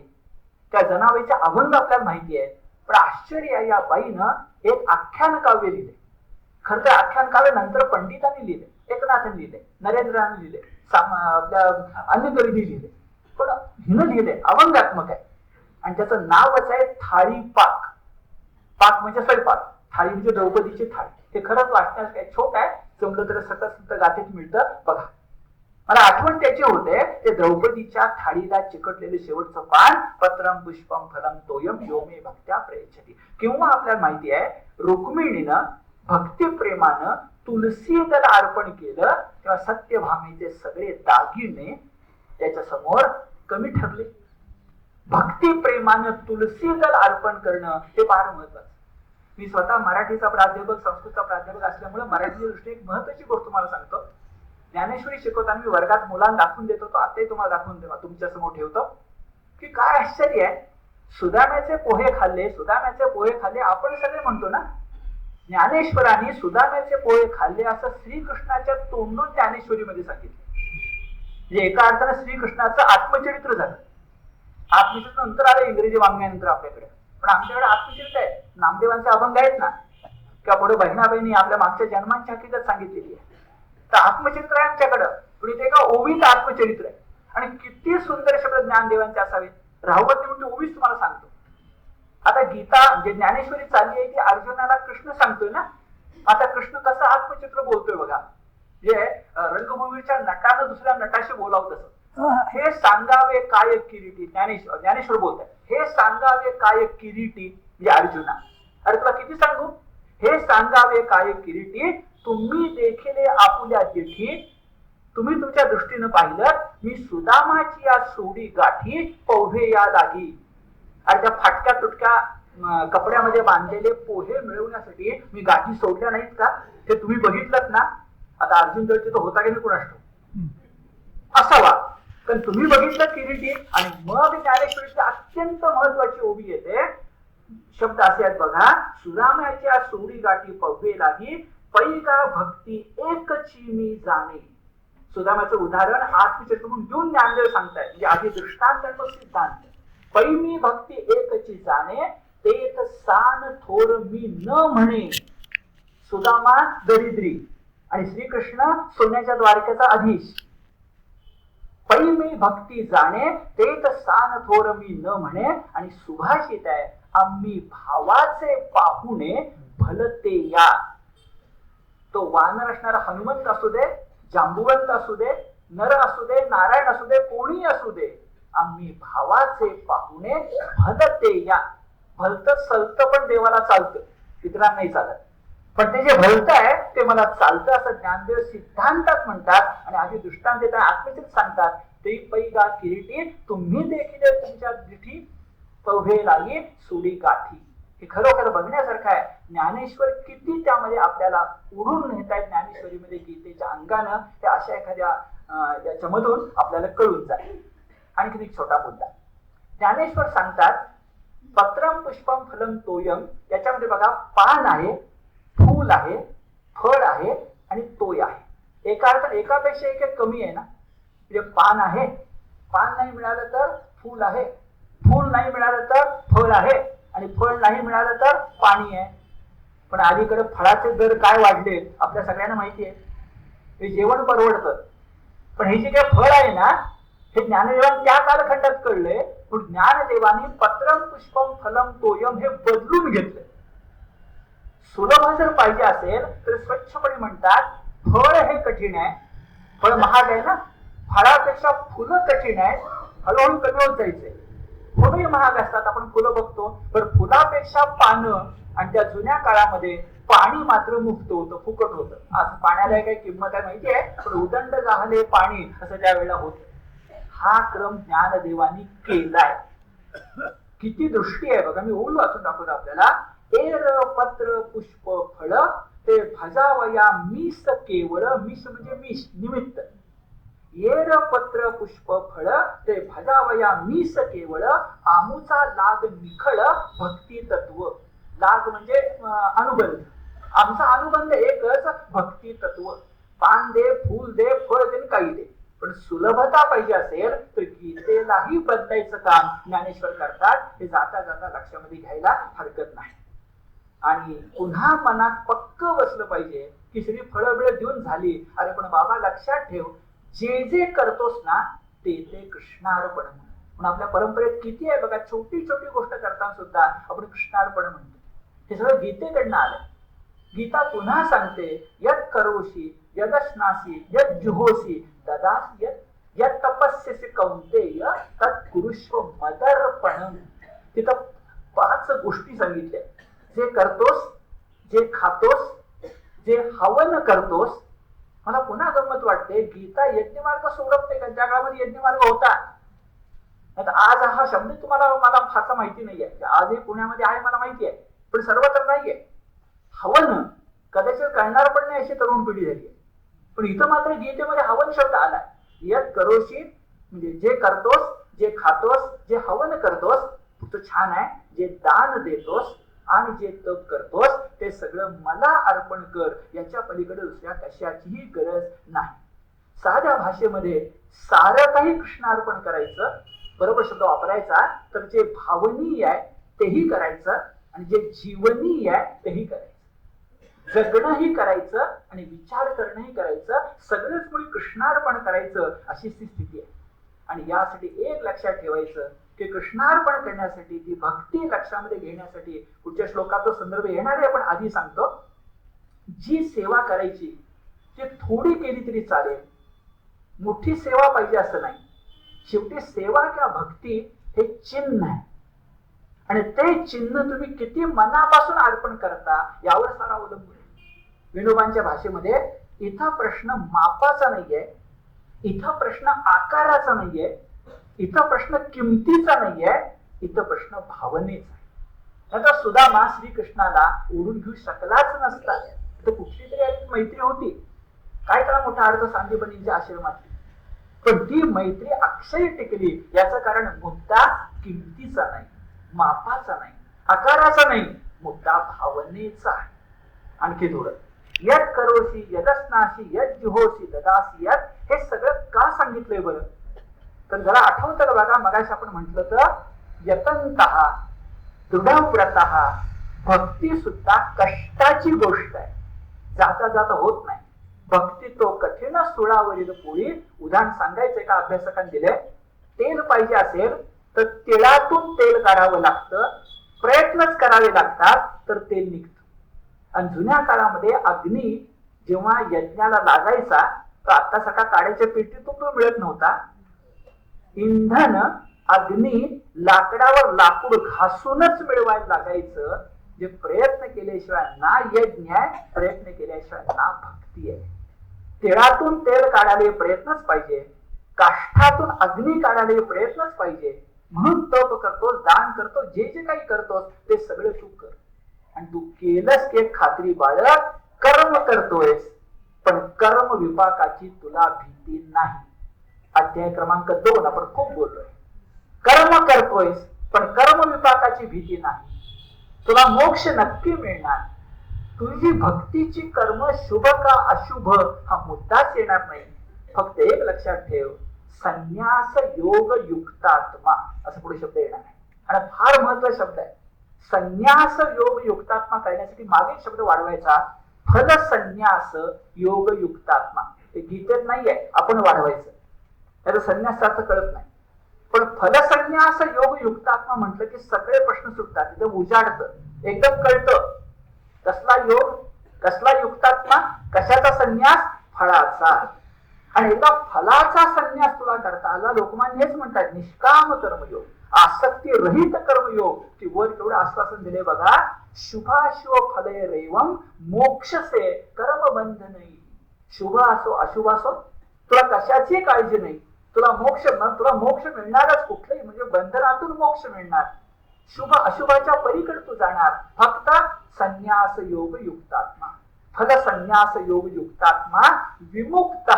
त्या जनाबाईच्या अभंग आपल्याला माहिती आहे. पण आश्चर्य आहे, या बाईनं एक आख्यान काव्य लिहिले. खरं तर आख्यान काव्य नंतर पंडितांनी लिहिले, एकनाथांनी लिहिले, नरेंद्रांनी लिहिले, आपल्या अन्य कवींनी लिहिले, पण हिनं लिहिले अभंगात्मक आहे. आणि त्याचं नावच आहे थाळी पाक. पाक म्हणजे स्वयंपाक, थाळी म्हणजे द्रौपदीची थाळी. हे खरंच वाचण्यास काय छोट आहे, जमलं तर सतत गाठीत मिळतं बघा. मला आठवण त्याची होते, ते द्रौपदीच्या थाळीला चिकटलेले शेवटचं पान, पत्रम पुष्पम फलम तोयम यो मे भक्त्या प्रयच्छति. किंवा आपल्याला माहिती आहे, रुक्मिणीनं भक्ती प्रेमानं तुलसी दल अर्पण केलं तेव्हा सत्यभामेचे सगळे दागिने त्याच्या समोर कमी ठरले. भक्ती प्रेमानं तुलसी दल अर्पण करणं हे फार महत्वाचं. मी स्वतः मराठीचा प्राध्यापक, संस्कृतचा प्राध्यापक असल्यामुळे मराठीच्या दृष्टीने एक महत्वाची गोष्ट तुम्हाला सांगतो. ज्ञानेश्वरी शिकवताना मी वर्गात मुलांना दाखवून देत होतो, आताही तुम्हाला दाखवून देवा तुमच्या समोर ठेवतो की काय आश्चर्य आहे. सुदाम्याचे पोहे खाल्ले, सुदाम्याचे पोहे खाल्ले आपण सगळे म्हणतो ना. ज्ञानेश्वरांनी सुदाम्याचे पोहे खाल्ले असं श्रीकृष्णाच्या तोंडून ज्ञानेश्वरीमध्ये सांगितलं. म्हणजे एका अर्थानं श्रीकृष्णाचं आत्मचरित्र झालं. आत्मचरित्र नंतर आलं इंग्रजी वाङ्मयानंतर आपल्याकडे, पण आमच्याकडे आत्मचरित्र आहे. नामदेवांचे अभंग आहेत ना, किंवा पुढे बहिणाबाईंनी आपल्या मागच्या जन्मांची हकीकत सांगितलेली आहे. तर आत्मचरित्र आहे आमच्याकडं, पण इथे एका ओवीत आत्मचरित्र आहे. आणि किती सुंदर शब्द ज्ञानदेवांचे असावे. राहुवती म्हणजे ओवीच तुम्हाला सांगतो. आता गीता म्हणजे ज्ञानेश्वरी चालली आहे की अर्जुनाला कृष्ण सांगतोय ना. आता कृष्ण कसं आत्मचित्र बोलतोय बघा, जे रंगभूमीच्या नटानं दुसऱ्या नटाशी बोलावं तसं. हे सांगावे काय किरीटी, ज्ञानेश्वर बोलताय, हे सांगावे काय किरीटी म्हणजे अर्जुना. अरे तुला किती सांगू, हे सांगावे काय किरीटी, तुम्ही देखील आपुल्या जेठी तुम्ही तुमच्या दृष्टीनं पाहिलं, मी सुदामाची या सोडी गाठी पोहे या लागी. आणि त्या फाटक्या तुटक्या कपड्यामध्ये बांधलेले पोहे मिळवण्यासाठी मी गाठी सोडल्या नाहीत का? ते तुम्ही बघितलं ना. आता अर्जुन जवळचे तो होता की नाही कुणास ठाऊक, असावा. पण तुम्ही बघितलं किरीटी. आणि मग ज्ञानेश्वरीची अत्यंत महत्वाची ओवी येते. शब्द असे आहेत बघा, सुदामाच्या सोडी गाठी पव्हे लागी, पैगा भक्ती एकची मी जाणे. सुदामाचं उदाहरण आत्मचरित्र म्हणून घेऊन ज्ञानदेव सांगतायत. म्हणजे आधी दृष्टांत आणि सिद्धांत. पै मी भक्ती एकची जाणे, तेत सान थोर मी न म्हणे. सुदामा दरिद्री आणि श्रीकृष्ण सोन्याच्या द्वारकेचा अधीश. पै मी भक्ती जाणे, तेत सान थोर मी न म्हणे. आणि सुभाषित आहे, आम्ही भावाचे पाहुणे भलते या. तो वानर असणारा हनुमंत असू दे, जांबुवंत असू दे, नर असू दे, नारायण असू दे, कोणी असू दे, आम्ही भावाचे पाहुणे भलते या. भलत सलत पण देवाला चालतं, इतरांना नाही चालत. पण ते जे भलत आहे ते मला चालतं असं ज्ञानदेव सिद्धांतात म्हणतात. आणि आधी दृष्टांत देतात, आत्मचित सांगतात. ते पैगा किरीटी, तुम्ही देखील तुमच्या दिठी पव्हे लागी सोडी गाठी. हे खरोखर बघण्यासारखं आहे. ज्ञानेश्वर किती त्यामध्ये आपल्याला उडून नेतायत ज्ञानेश्वरीमध्ये गीतेच्या अंगानं, ते अशा एखाद्या याच्यामधून आपल्याला कळून जाईल. आणखी एक छोटा मुद्दा. ज्ञानेश्वर सांगतात, पत्रम पुष्पम फलम तोयम. याच्यामध्ये बघा, पान आहे, फूल आहे, फळ आहे आणि तोय आहे. एका अर्थात एकापेक्षा एक कमी आहे ना. म्हणजे पान आहे, पान नाही मिळालं तर फूल आहे, फूल नाही मिळालं तर फळ आहे, आणि फळ नाही मिळालं तर पाणी आहे. पण अलीकडे फळाचे दर काय वाढले आपल्या सगळ्यांना माहिती आहे. हे जेवण परवडतं, पण हे जे काही फळ आहे ना, हे ज्ञानदेवाने त्या कालखंडात कळले. पण ज्ञानदेवानी पत्रम पुष्पम फलम तोयम हे बदलून घेतलं. सुलभ जर पाहिजे असेल तर स्वच्छपणे म्हणतात, फळ हे कठीण आहे, फळ महाग आहे ना, फळापेक्षा फुलं कठीण आहे, हळूहळू कमी होत जायचंय. फुलंही महाग असतात, आपण फुलं बघतो, पण फुलापेक्षा पानं. आणि त्या जुन्या काळामध्ये पाणी मात्र मुक्त होतं, फुकट होतं. आज पाण्याला काही किंमत आहे माहिती आहे, पण उदंड झाले पाणी असं त्यावेळेला होत. हा क्रम ज्ञानदेवानी केलाय. किती दृष्टी आहे बघा. मी ओळू वाचून दाखवतो आपल्याला. एर पत्र पुष्प फळ, ते भजावया मीस केवळ. मीस म्हणजे मीस, निमित्त. येर पत्र पुष्प फळ, ते भजावया मीस केवळ. आमुचा लाग निखळ भक्ती तत्व. लाग म्हणजे अनुबंध. आमचा अनुबंध एकच, भक्ती तत्व. पान दे, फूल दे, फळ दे, काही दे, पण सुलभता पाहिजे असेल तर गीतेलाही बदलायचं काम ज्ञानेश्वर करतात. हे जाता जाता लक्षामध्ये घ्यायला हरकत नाही. आणि पुन्हा मनात पक्क बसलं पाहिजे की श्री फळं बिळं देऊन झाली, अरे पण बाबा लक्षात ठेव, जे जे करतोस ना ते ते कृष्णार्पण म्हणून. पण आपल्या परंपरेत किती आहे बघा, छोटी छोटी गोष्ट करताना सुद्धा आपण कृष्णार्पण म्हणतो. हे सगळं गीतेकडनं आलं. गीता पुन्हा सांगते, यत् करोषि यदश्नासी यत् जुहोसी तदासी यत् तपस्यसि कौंतेय तत् कुरुष्व मदर्पणम. तिथं 5 गोष्टी सांगितल्या. जे करतोस, जे खातोस, जे हवन करतोस. मला पुन्हा गंमत वाटते, गीता यज्ञमार्ग सोडत नाही का? त्या काळामध्ये यज्ञमार्ग होता. आज हा शब्द तुम्हाला मला फारसा माहिती नाहीये. आजही पुण्यामध्ये आहे मला माहिती आहे, पण सर्वत्र नाहीये. हवन कदाचित कळणार पण नाही अशी तरुण पिढी झाली आहे. पण इथं मात्र गीतेमध्ये हवन शब्द आलाय. यत् करोषि म्हणजे जे करतोस, जे खातोस, जे हवन करतोस. तो छान आहे. जे दान देतोस आणि जे तप करतोस ते सगळं मला अर्पण कर. याच्या पलीकडे दुसऱ्या कशाचीही गरज नाही. साध्या भाषेमध्ये सारं काही कृष्णार्पण करायचं, बरोबर शब्द वापरायचा, तर जे भावनीय आहे तेही करायचं आणि जे जीवनीय आहे तेही करायचं. जगणंही करायचं आणि विचार करणंही करायचं. सगळंच मुळी कृष्णार्पण करायचं, अशी ती स्थिती आहे. आणि यासाठी एक लक्षात ठेवायचं की कृष्णार्पण करण्यासाठी, ती भक्ती लक्षामध्ये घेण्यासाठी पुढच्या श्लोकात तो संदर्भ येणार आहे, पण आधी सांगतो, जी सेवा करायची ती थोडी केली तरी चालेल. मोठी सेवा पाहिजे असं नाही. शेवटी सेवा किंवा भक्ती हे चिन्ह आहे, आणि ते चिन्ह तुम्ही किती मनापासून अर्पण करता यावर सारा अवलंबून आहे. विनोबांच्या भाषेमध्ये इथं प्रश्न मापाचा नाहीये, इथं प्रश्न आकाराचा नाहीये, इथं प्रश्न किमतीचा नाहीये, इथं प्रश्न भावनेचा आहे. आता सुदामा श्रीकृष्णाला ओढून घेऊ शकलाच नसता, तर कुठली तरी मैत्री होती, काय त्याला मोठा अर्थ सांदीपनीच्या आश्रमातली, पण ती मैत्री अक्षय टिकली. याचं कारण मुद्दा किमतीचा नाही, मापाचा नाही, आकाराचा नाही, मुद्दा भावनेचा आहे. आणखी थोडं, यद करोसी यदस्नाशी यद जुहोसी ददासी यद, हे सगळं का सांगितलंय बरं? तर जरा आठवतं का बघा, मगाशी आपण म्हटलं तर यतंतः दृढव्रतः, भक्ती सुद्धा कष्टाची गोष्ट आहे, जाता जाता होत नाही. भक्ती तो कठीण सुळावरील पोळी. उदाहरण सांगायचंय का अभ्यासकांनी दिले, तेल पाहिजे असेल तर तिळातून तेल काढावं लागतं, प्रयत्नच करावे लागतात तर तेल निघतं. आणि जुन्या काळामध्ये अग्नी जेव्हा यज्ञाला लागायचा तर आता सगळा काड्याच्या पेटीतून तो मिळत नव्हता. इंधन अग्नी लाकडावर लाकूड घासूनच मिळवायला लागायचं. जे प्रयत्न केल्याशिवाय ना यज्ञ आहे, प्रयत्न केल्याशिवाय ना भक्ती आहे. तिळातून तेल काढायला प्रयत्नच पाहिजे, काष्ठातून अग्नी काढायला प्रयत्नच पाहिजे. म्हणून तप करतोस, दान करतो, जे जे काही करतोस ते सगळं तू कर. आणि तू केलंस की खात्री बाळग, कर्म करतोयस पण कर्म विपाकाची तुला भीती नाही. अध्याय क्रमांक 2 आपण खूप बोललोय. कर्म करतोयस पण कर्म विपाकाची भीती नाही, तुला मोक्ष नक्की मिळणार. तुझी भक्तीची कर्म शुभ का अशुभ हा मुद्दाच येणार नाही. फक्त एक लक्षात ठेव, संन्यास योग युक्तात्मा असं पुढे शब्द येणार आहे. आणि फार महत्वाचा शब्द आहे. संन्यास योग युक्तात्मा करण्यासाठी मागे शब्द वाढवायचा, फल संन्यास योग युक्तात्मा. ते गीतेत नाहीये, आपण वाढवायचं. त्याचा संन्यासाचा अर्थ कळत नाही. पण फलसंन्यास योग युक्तात्मा म्हटलं की सगळे प्रश्न सुटतात, तिथं उजाडतं, एकदम कळतं. कसला योग, कसला युक्तात्मा, कशाचा संन्यास, फळाचा. आणि एकदा फलाचा संन्यास तुला करता आला, लोकमान्य हेच म्हणतात निष्काम कर्मयोग, आसक्ती रहित कर्मयोग. की वर केवढं आश्वासन दिले बघा, शुभाशुभ फले रेवम मोक्षसे कर्म बंधनई. शुभ असो अशुभ असो, तुला कशाची काळजी नाही, तुला मोक्ष मिळणारच. कुठलंही म्हणजे बंधनातून मोक्ष मिळणार. शुभ अशुभाच्या पलीकडे तू जाणार. फक्त संन्यास योग युक्तात्मा, फल संन्यास योग युक्तात्मा विमुक्त.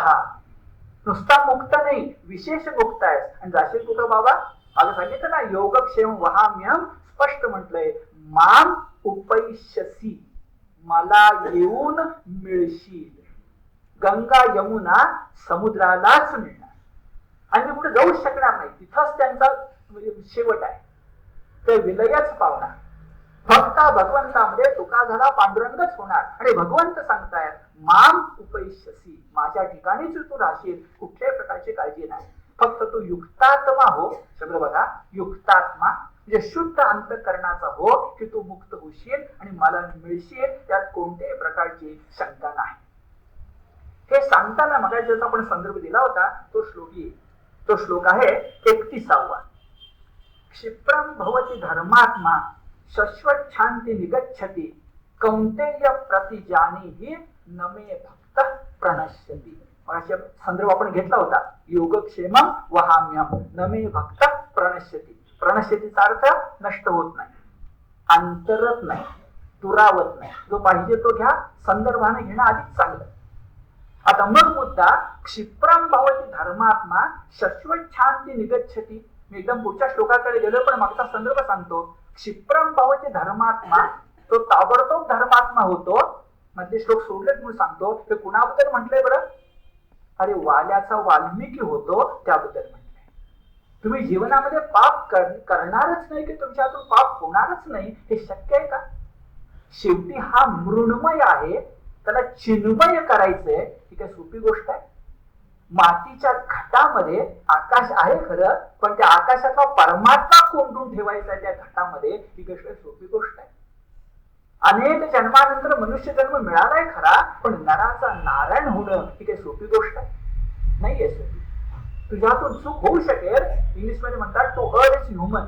नुसता मुक्त नाही, विशेष मुक्त आहेस. आणि जाशील कुठं बाबा, माझं सांगितलं ना, योगक्षेम वहाम्यम, स्पष्ट म्हटलंय, माम उपैष्यसी, मला येऊन मिळशील. गंगा यमुना समुद्रालाच मिळणार आणि पुढे जाऊ शकणार नाही. तिथंच त्यांचा शेवट आहे, ते विलयच पावणार. फक्त भगवंतामध्ये तुका झाला पांडुरंगच होणार. आणि भगवंत सांगतायत माम उपैष्यसी, माझ्या ठिकाणीच तू राहशील, कुठल्याही प्रकारची काळजी नाही. फक्त तू युक्तात्मा हो. शब्द बघा, युक्तात्मा म्हणजे शुद्ध अंतःकरणाचा हो, की तू मुक्त होशील आणि मला मिळशील, त्यात कोणत्याही प्रकारची शंका नाही. हे सांगताना मग ज्याचा आपण संदर्भ दिला होता तो श्लोक आहे 31वा. क्षिप्रम भवती धर्मात्मा शाश्वत शांती निगच्छति कौंतेय प्रतिजानीहि नमे भक्त प्रणश्यति. मग संदर्भ आपण घेतला होता, योगक्षेमम वहाम्यम नमे भक्त प्रणश्यति. प्रणश्यतीचा अर्थ नष्ट होत नाही, अंतरत नाही, दुरावत नाही. जो पाहिजे तो घ्या, संदर्भाने घेणं अधिक चांगलं. आता मग मुद्दा, क्षिप्रम भवती धर्मात्मा शाश्वत शांती निगच्छति. मी एकदम पुढच्या श्लोकाकडे गेलो, पण मागचा संदर्भ सांगतो. क्षिप्रम भवती धर्मात्मा, तो ताबडतोब धर्मात्मा होतो. मधले श्लोक सोडलेच म्हणून सांगतो. ते कुणाबद्दल म्हटलंय बरं? अरे वाल्याचा वाल्मिकी होतो त्याबद्दल म्हटलंय. तुम्ही जीवनामध्ये पाप करणारच नाही की तुमच्या हातून पाप होणारच नाही, हे शक्य आहे का? शेवटी हा मृण्मय आहे, त्याला चिन्मय करायचंय. ही काही सोपी गोष्ट आहे? मातीच्या घटामध्ये आकाश आहे खरं, पण त्या आकाशातला परमात्मा कोंडून ठेवायचा आहे त्या घटामध्ये, ही गोष्ट सोपी गोष्ट आहे? अनेक जन्मानंतर मनुष्य जन्म मिळालाय खरा, पण नराचा नारायण होणं ही काही सोपी गोष्ट आहे? नाहीये सोपी. तुझ्यातून चूक होऊ शकेल. इंग्लिश मध्ये म्हणतात टू अर्न इज ह्युमन.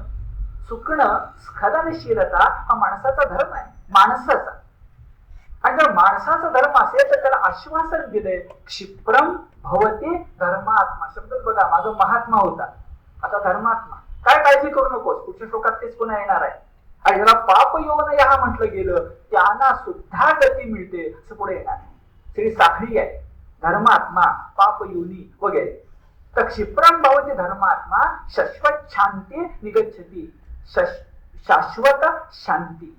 चुकणं, स्खलनशीलता हा माणसाचा धर्म आहे, माणसाचा. आणि जर माणसाचा धर्म असेल तर त्याला आश्वासन दिलंय, क्षिप्रम भवती धर्मात्मा. शब्द बघा, मागं महात्मा होता, आता धर्मात्मा. काय काळजी करू नकोस, पुढच्या श्लोकात तेच पुन्हा येणार आहे. आणि ज्याला पाप योनयः म्हटलं गेलं त्यांना सुद्धा गती मिळते असं पुढे येणार आहे. श्री साखळी आहे, धर्मात्मा, पाप योनी वगैरे. तर क्षिप्रम भवती धर्मात्मा शाश्वत शांती निगच्छती. शाश्वत शांती,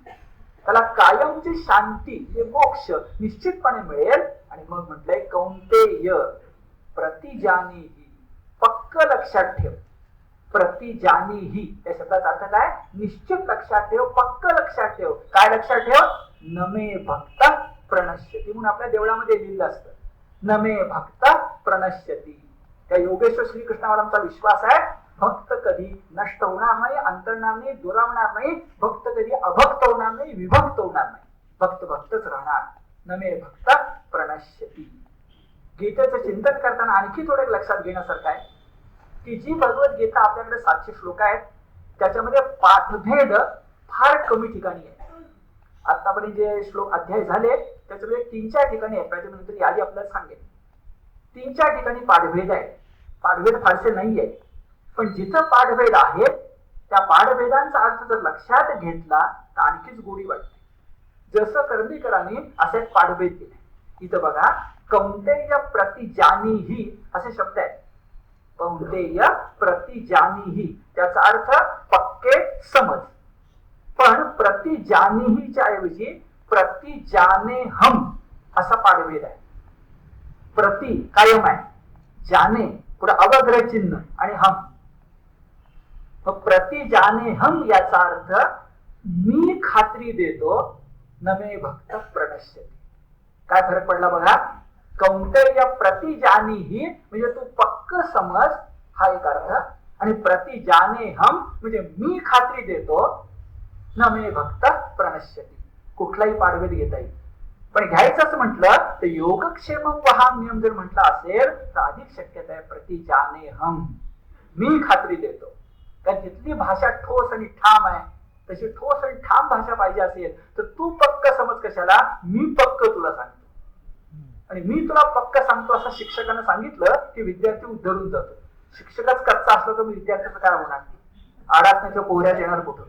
त्याला कायमची शांती म्हणजे मोक्ष निश्चितपणे मिळेल. आणि मग म्हटलंय कौंतेय प्रतिजानीहि, पक्क लक्षात ठेव. प्रतिजानीहि या शब्दाचा अर्थ काय? निश्चित लक्षात ठेव, पक्क लक्षात ठेव. काय लक्षात ठेव? नमे भक्त प्रणश्यती. म्हणून आपल्या देवळामध्ये लिहिलं असतं, नमे भक्त प्रणश्यती. त्या योगेश्वर श्रीकृष्णावर आमचा विश्वास आहे. भक्त कधी नष्ट होणार नाही, अंतरणार नाही, दुरावणार नाही. भक्त कधी अभक्त होणार नाही, विभक्त होणार नाही. भक्त भक्तच राहणार. नमे भक्त प्रणश्यती. गीतेचं चिंतन करताना आणखी थोडं लक्षात घेण्यासारखं आहे की जी भगवद्गीता आपल्याकडे 700 श्लोक आहेत त्याच्यामध्ये पाठभेद फार कमी ठिकाणी आहे. आतापर्यंत जे श्लोक अध्याय झाले त्याच्यामध्ये 3-4 ठिकाणी आहेत. त्याच्यानंतर यादी आपल्याला सांगेल. 3-4 ठिकाणी पाठभेद आहे. पाठभेद फारसे नाही आहे, पण जिथं पाठभेद आहेत त्या पाठभेदांचा अर्थ जर लक्षात घेतला तर आणखीच गोडी वाटते. जसं कर्णिकरांनी असे पाठभेद केले. इथं बघा, कौंतेय प्रतिजानीहि असे शब्द आहेत. कौंतेय प्रतिजानीहि त्याचा अर्थ पक्के समज. पण प्रतिजानीहिच्या ऐवजी प्रतिजानेहम असा पाठभेद आहे. प्रति कायम आहे, जाने पुढे अवग्रह चिन्ह आणि हम. प्रतिजानेहम याचा अर्थ मी खात्री देतो, नमे भक्त प्रणश्यती. काय फरक पडला बघा. कौंतेय प्रतिजानीहि म्हणजे तू पक्क समज हा एक अर्थ, आणि प्रतिजानेहम म्हणजे मी खात्री देतो, नमे भक्त प्रणश्यती. कुठलाही पाठभेद घेता येईल, पण घ्यायचंच म्हटलं तर योगक्षेमम वहाम नियम जर म्हटलं असेल तर अधिक शक्यता आहे प्रतिजानेहम, मी खात्री देतो. कारण तिथली भाषा ठोस आणि ठाम आहे. तशी ठोस आणि ठाम भाषा पाहिजे असेल तर तू पक्क समज कशाला, मी पक्क तुला सांगतो. आणि मी तुला पक्क सांगतो असं शिक्षकांना सांगितलं की विद्यार्थी उद्धरून जातो. शिक्षकच कच्चा असला तर विद्यार्थ्याचं काय होणार? आडातण्याच्या पोहऱ्यात येणार कुठून?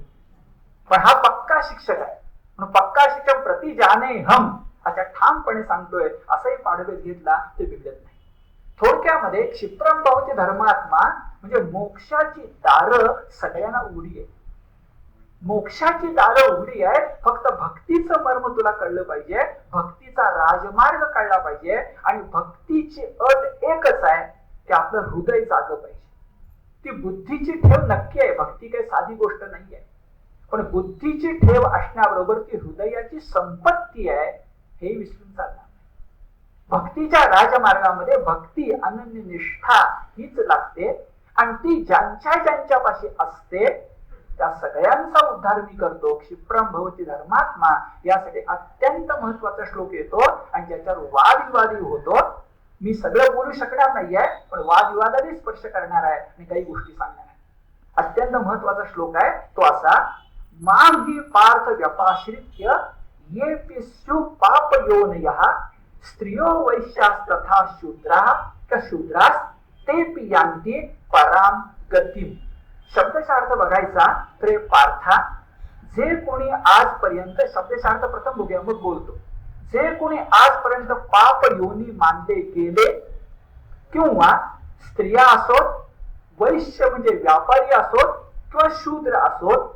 पण हा पक्का शिक्षक आहे म्हणून पक्का शिक्षक प्रतिजानेहम अशा ठामपणे सांगतोय. असंही पाठभेद घेतला ते बिघडत नाही. थोडक्यामध्ये क्षिप्रम भवती धर्मात्मा म्हणजे मोक्षाची दारं सगळ्यांना उघडी आहे. मोक्षाची दारं उघडी आहे. फक्त भक्तीचं मर्म तुला कळलं पाहिजे, भक्तीचा राजमार्ग कळला पाहिजे. आणि भक्तीची अट एकच आहे की आपलं हृदय जागं पाहिजे. ती बुद्धीची ठेव नक्की आहे, भक्ती काही साधी गोष्ट नाही आहे, पण बुद्धीची ठेव असण्याबरोबर ती हृदयाची संपत्ती आहे हे विसरून चालणार नाही. भक्तीच्या राजमार्गामध्ये भक्ती अनन्य निष्ठा हीच लागते. आणि ती ज्यांच्यापाशी असते त्या सगळ्यांचा उद्धार मी करतो. क्षिप्रम भवती धर्मात्मा यासाठी अत्यंत महत्वाचा श्लोक येतो आणि ज्याच्यावर वादविवादी होतो. मी सगळं बोलू शकणार नाहीये, पण वादविवादाने स्पर्श करणार आहे आणि काही गोष्टी सांगणार आहे. अत्यंत महत्वाचा श्लोक आहे तो असा, मां हि पार्थ व्यपाश्रित्य ये पिस्यु पाप योनयः स्त्रियो वैश्यास्तथा शूद्राः क शूद्रास् ते पियांती पराम गतिम. शब्दशार्थ बघायचा तर पार्था, जे कोणी आजपर्यंत, शब्दशार्थ प्रथम बघूया मग बोलतो. जे कोणी आजपर्यंत पाप योनी मानले गेले किंवा स्त्रिया असोत, वैश्य म्हणजे व्यापारी असोत किंवा शूद्र असोत,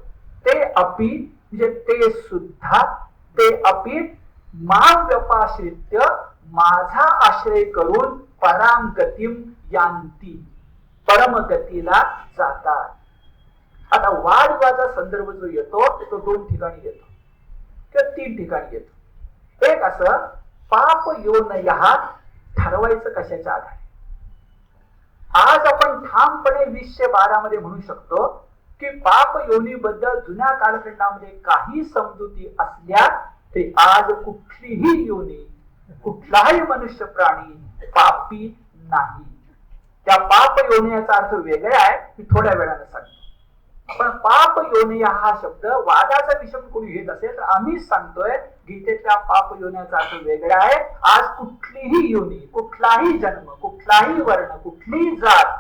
ते अपि म्हणजे ते सुद्धा, ते अपि मां व्यपाश्रित्य माझा आश्रय करून पराम गतिम यांती परमगतीला जातात. आता वादवाचा संदर्भ जो येतो तो 2 ठिकाणी येतो किंवा 3 ठिकाणी येतो. एक असं पाप योनयः ठरवायचं कशाच्या आधारे. आज आपण ठामपणे 2012 मध्ये म्हणू शकतो की पाप योनीबद्दल जुन्या कालखंडामध्ये काही समजुती असल्या तरी आज कुठलीही योनी, कुठलाही मनुष्य प्राणी पापी नाही. त्या पाप योनीचा अर्थ वेगळा आहे, मी थोड्या वेळाने सांगतो. पण पाप योनिया हा शब्द वादाचा विषय कोणी घेत असेल तर आम्हीच सांगतोय गीतेतल्या पाप योनीचा अर्थ वेगळा आहे. आज कुठलीही योनी, कुठलाही जन्म, कुठलाही वर्ण कुठलीही जात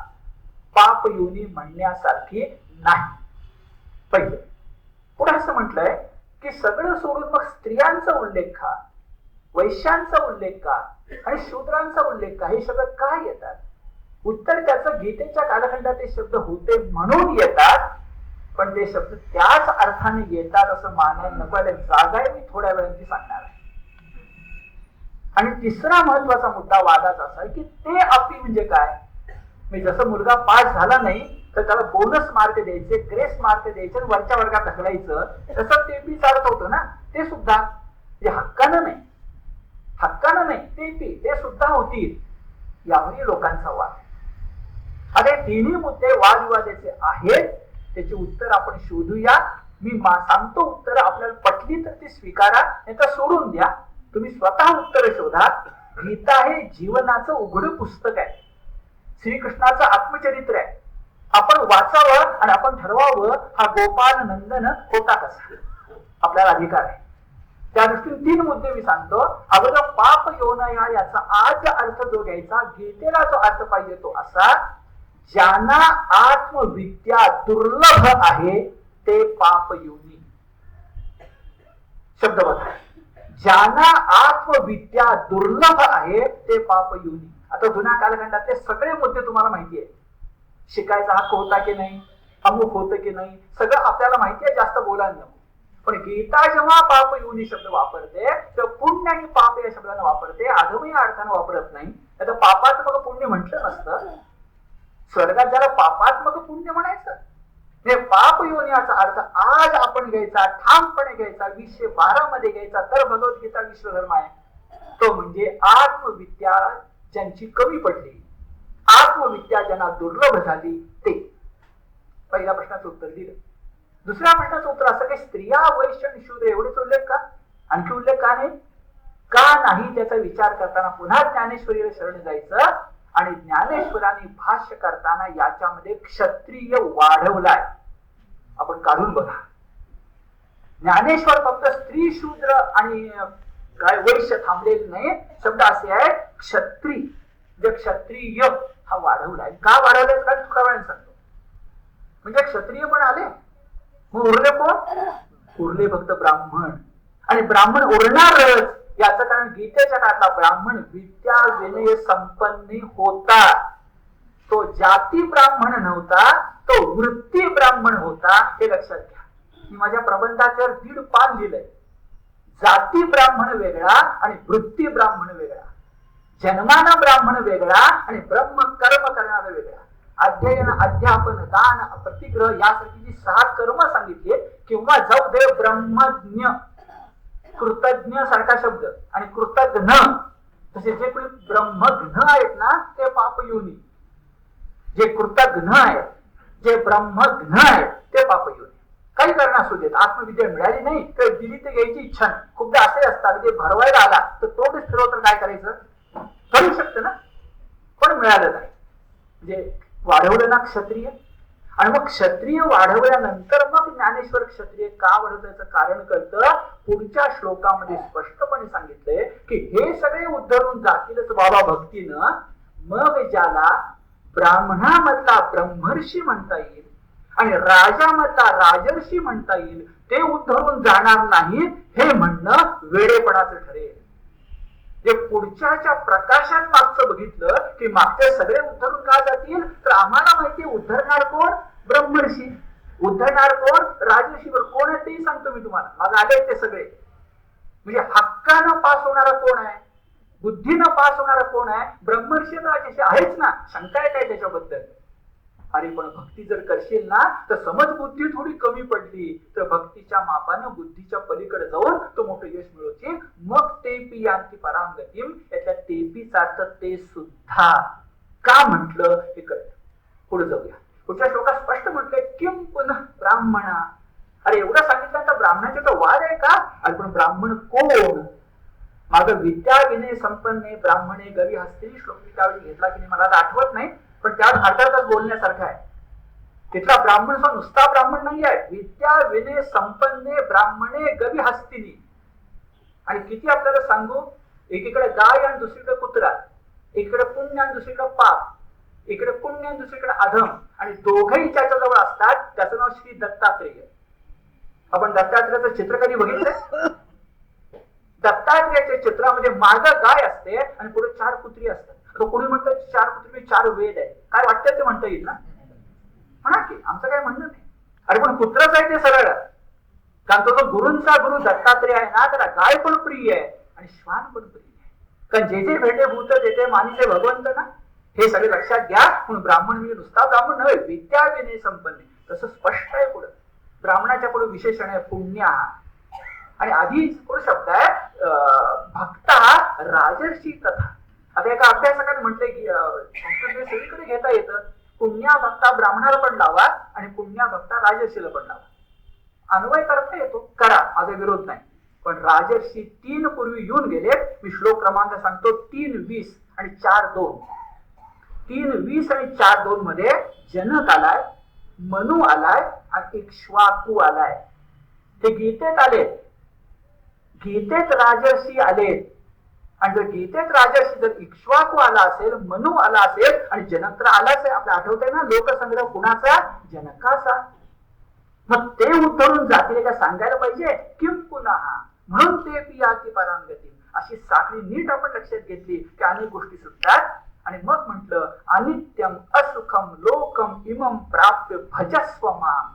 पाप योनी म्हणण्यासारखी नाही. पहिले पुढे असं म्हटलंय की सगळं सोडून मग स्त्रियांचा उल्लेख का, वैश्यांचा उल्लेख का आणि शूद्रांचा उल्लेख का, हे सगळं काय येतात? उत्तर त्याचं गीतेच्या कालखंडात ते शब्द होते म्हणून येतात, पण ते शब्द त्याच अर्थाने येतात असं मानायला नको. जागा आहे, मी थोड्या वेळाने सांगणार आहे. आणि तिसरा महत्वाचा मुद्दा वादाचा असा आहे की ते अपी म्हणजे काय. मी जसं मुलगा पास झाला नाही तर त्याला बोनस मार्क द्यायचे, ग्रेस मार्क द्यायचे, वरच्या वर्गात ढकलायचं, तसं ते बी चालत होतं ना. ते सुद्धा हक्कानं नाही, हक्कानं नाही, ते सुद्धा होतील. यावरही लोकांचा वाद. आता तिन्ही मुद्दे वादविवादाचे आहेत, त्याची उत्तर आपण शोधूया. मी सांगतो उत्तर, आपल्याला पटली तर ती स्वीकारा, नाही तर सोडून द्या. तुम्ही स्वतः उत्तर शोधा. गीता हे जीवनाचं उघड पुस्तक आहे, श्रीकृष्णाचं आत्मचरित्र आहे. आपण वाचावं आणि आपण ठरवावं हा गोपाल नंदन होता कसा. आपल्याला अधिकार आहे. त्या दृष्टीने तीन मुद्दे मी सांगतो. अगोदर पाप योनया याचा आज अर्थ जो घ्यायचा, गीतेला जो अर्थ पाहिजे तो असा, ज्यांना आत्मविद्या दुर्लभ आहे ते पाप योनी. शब्द बघा, ज्यांना आत्मविद्या दुर्लभ आहे ते पाप योनी. आता जुन्या कालखंडातले सगळे मुद्दे तुम्हाला माहिती आहे. शिकायचा हक्क होता की नाही, अमुक होतं की नाही, सगळं आपल्याला माहिती आहे, जास्त बोलायला नको. पण गीता जेव्हा पाप योनी शब्द वापरते तेव्हा पुण्य आणि पाप या शब्दाने वापरते, आधमही अर्थानं वापरत नाही. आता पापात्मक पुण्य म्हटलं नसतं, स्वर्गात ज्याला पापात्मक पुण्य म्हणायचं. हे पाप योनीचा अर्थ आज आपण घ्यायचा, ठामपणे घ्यायचा, 212 मध्ये घ्यायचा, तर भगवद्गीता विश्वधर्म आहे. तो म्हणजे आत्मविद्या ज्यांची कमी पडली, आत्मविद्या ज्यांना दुर्लभ झाली ते. पहिल्या प्रश्नाचं उत्तर दिलं. दुसऱ्या प्रश्नाचं उत्तर असं की स्त्रिया, वैश्य आणि शूद्र एवढेच उल्लेख का, आणखी उल्लेख का नाही, का नाही त्याचा विचार करताना पुन्हा ज्ञानेश्वरीला शरण जायचं. आणि ज्ञानेश्वरांनी भाष्य करताना याच्यामध्ये क्षत्रिय वाढवलाय. आपण काढून बघा. ज्ञानेश्वर फक्त स्त्री, शूद्र आणि काय वैश्य थांबलेले नाही. शब्द असे आहे क्षत्रिय, जे क्षत्रिय हा वाढवलाय. का वाढवलाय का थोड्या वेळाने सांगतो. म्हणजे क्षत्रिय पण आले, मग उरले कोण? उरले फक्त ब्राह्मण. आणि ब्राह्मण उरणारच याचं कारण गीतेच्या काळातला ब्राह्मण विद्या विनय संपन्न होता. तो जाती ब्राह्मण नव्हता, तो वृत्ती ब्राह्मण होता. हे लक्षात घ्या. मी माझ्या प्रबंधाच्या 1.5 पान लिहिलंय. जाती ब्राह्मण वेगळा आणि वृत्ती ब्राह्मण वेगळा. जन्माना ब्राह्मण वेगळा आणि ब्रह्म कर्म करणारा वेगळा. अध्ययन, अध्यापन, दान, प्रतिग्रह यासारखी जी 6 कर्म सांगितली, किंवा जाऊ दे ब्रह्मज्ञ, कृतज्ञ सारखा शब्द आणि कृतज्ञ, तसे जे कोणी ब्रह्मज्ञ आहेत ना ते पाप योनी. जे कृतज्ञ आहेत, जे ब्रह्मज्ञ आहेत ते पाप योनी. काही कारण असू देत, आत्मविद्या मिळाली नाही तर दिली तर घ्यायची इच्छा नाही. खूपदा असे असतात ते भरवायला आला तर तोंडच फिरव तर काय करायचं, करू शकतं ना, पण मिळालं नाही. म्हणजे वाढवलं ना क्षत्रिय. आणि मग क्षत्रिय वाढवल्यानंतर मग ज्ञानेश्वर क्षत्रिय का वाढवल्याचं कारण कळतं. पुढच्या श्लोकामध्ये स्पष्टपणे सांगितलंय की हे सगळे उद्धरून जातीलच बाबा भक्तीनं, मग ज्याला ब्राह्मणामधला ब्रह्मर्षी म्हणता येईल आणि राजामधला राजर्षी म्हणता येईल ते उद्धरून जाणार नाही, हे म्हणणं वेडेपणाचं ठरेल. जे पुढच्या प्रकाशात मागचं बघितलं की मागचे सगळे उद्धरून का जातील, तर आम्हाला माहिती उद्धरणार कोण, ब्रह्मर्षी. उद्धरणार कोण, राजर्षीवर. कोण आहे तेही सांगतो मी तुम्हाला, मग आले ते सगळे. म्हणजे हक्कानं पास होणारा कोण आहे, बुद्धीनं पास होणारा कोण आहे, ब्रह्मर्षी राजर्षी आहेच ना. शंका आहे काय त्याच्याबद्दल. अरे पण भक्ती जर करशील ना तर समज बुद्धी थोडी कमी पडली तर भक्तीच्या मापानं बुद्धीच्या पलीकडे जाऊन तो मोठं यश मिळवते. मग ते पियांती परांगतीम, यातल्या तेपीचा अर्थ ते सुद्धा का म्हटलं हे कळलं. पुढे जाऊया. पुढच्या श्लोकात स्पष्ट म्हटलंय किम पुन्हा ब्राह्मणा. अरे एवढं सांगितलं तर ब्राह्मणाचा तर वाद आहे का. अरे पण ब्राह्मण कोण. माझं विद्या विनय संपन्ने ब्राह्मणे गवी हस्ती श्लोक मी त्यावेळी घेतला की नाही मला आता आठवत नाही, पण त्यात अर्थातच बोलण्यासारखं आहे. तिथला ब्राह्मण हा नुसता ब्राह्मण नाही आहे. विद्या विनय संपन्ने ब्राह्मणे गवी हस्तिनी. आणि किती आपल्याला सांगू, एकीकडे गाय आणि दुसरीकडे कुत्रा. इकडे पुण्य आणि दुसरीकडे पाप, इकडे पुण्य आणि दुसरीकडे अधम, आणि दोघंही त्याच्याजवळ असतात. त्याचं नाव श्री दत्तात्रेय. आपण दत्तात्रेयाचं चित्र कधी बघितलंय? दत्तात्रेयाच्या चित्रामध्ये माग गाय असते आणि पुढे 4 कुत्री असतात. तो कोणी म्हणतं 4 कुत्री 4 वेद आहे, काय वाटतं ते म्हणता येईल ना? म्हणा की, आमचं काय म्हणणं नाही. अरे पण पुत्रच आहे ते सरळ, कारण तो जो गुरूंचा गुरु दत्तात्रेय आहे ना, त्याला गाय पण प्रिय आहे आणि श्वान पण प्रिय आहे. कारण जे जे भेटे भूत तेथे मानिसे भगवंत ना, हे सगळे लक्षात घ्या. म्हणून ब्राह्मण म्हणजे नुसता ब्राह्मण नव्हे, विद्या विनय संपन्न, तसं स्पष्ट आहे पुढे. ब्राह्मणाच्या पुढे विशेषण आहे पुण्य, आणि आधी पुढे शब्द आहे भक्ता राजर्षी तथा. आता एका अभ्यासकाने म्हटलंय की संस्कृत सगळीकडे घेता येतं, पुण्या भक्ता ब्राह्मणाला पण लावा आणि पुण्या भक्ता राजर्षीला पण लावा. अन्वय करता येतो, करा, माझा विरोध नाही. पण राजर्षी 3 पूर्वी येऊन गेले. मी श्लोक क्रमांक सांगतो, 3:20 आणि 4:2. 3:20 आणि 4:2 मध्ये जनक आलाय, मनु आलाय आणि इक्ष्वाकू आलाय. ते गीतेत आले, गीतेत राजर्षी आले. आणि जर गीतेत राजर्षी, जर इक्ष्वाकू आला असेल, मनु आला असेल आणि जनक तर आलाच आहे. आपल्याला आठवतंय ना लोकसंग्रह कुणाचा? जनकाचा. मग ते उद्धरून जातीला का सांगायला पाहिजे किम पुन्हा, म्हणून ते पियाती परांगती. अशी साखळी नीट आपण लक्षात घेतली की अनेक गोष्टी सुटतात. आणि मग म्हटलं अनित्यम असुखम लोकम इमम प्राप्य भजस्व माम.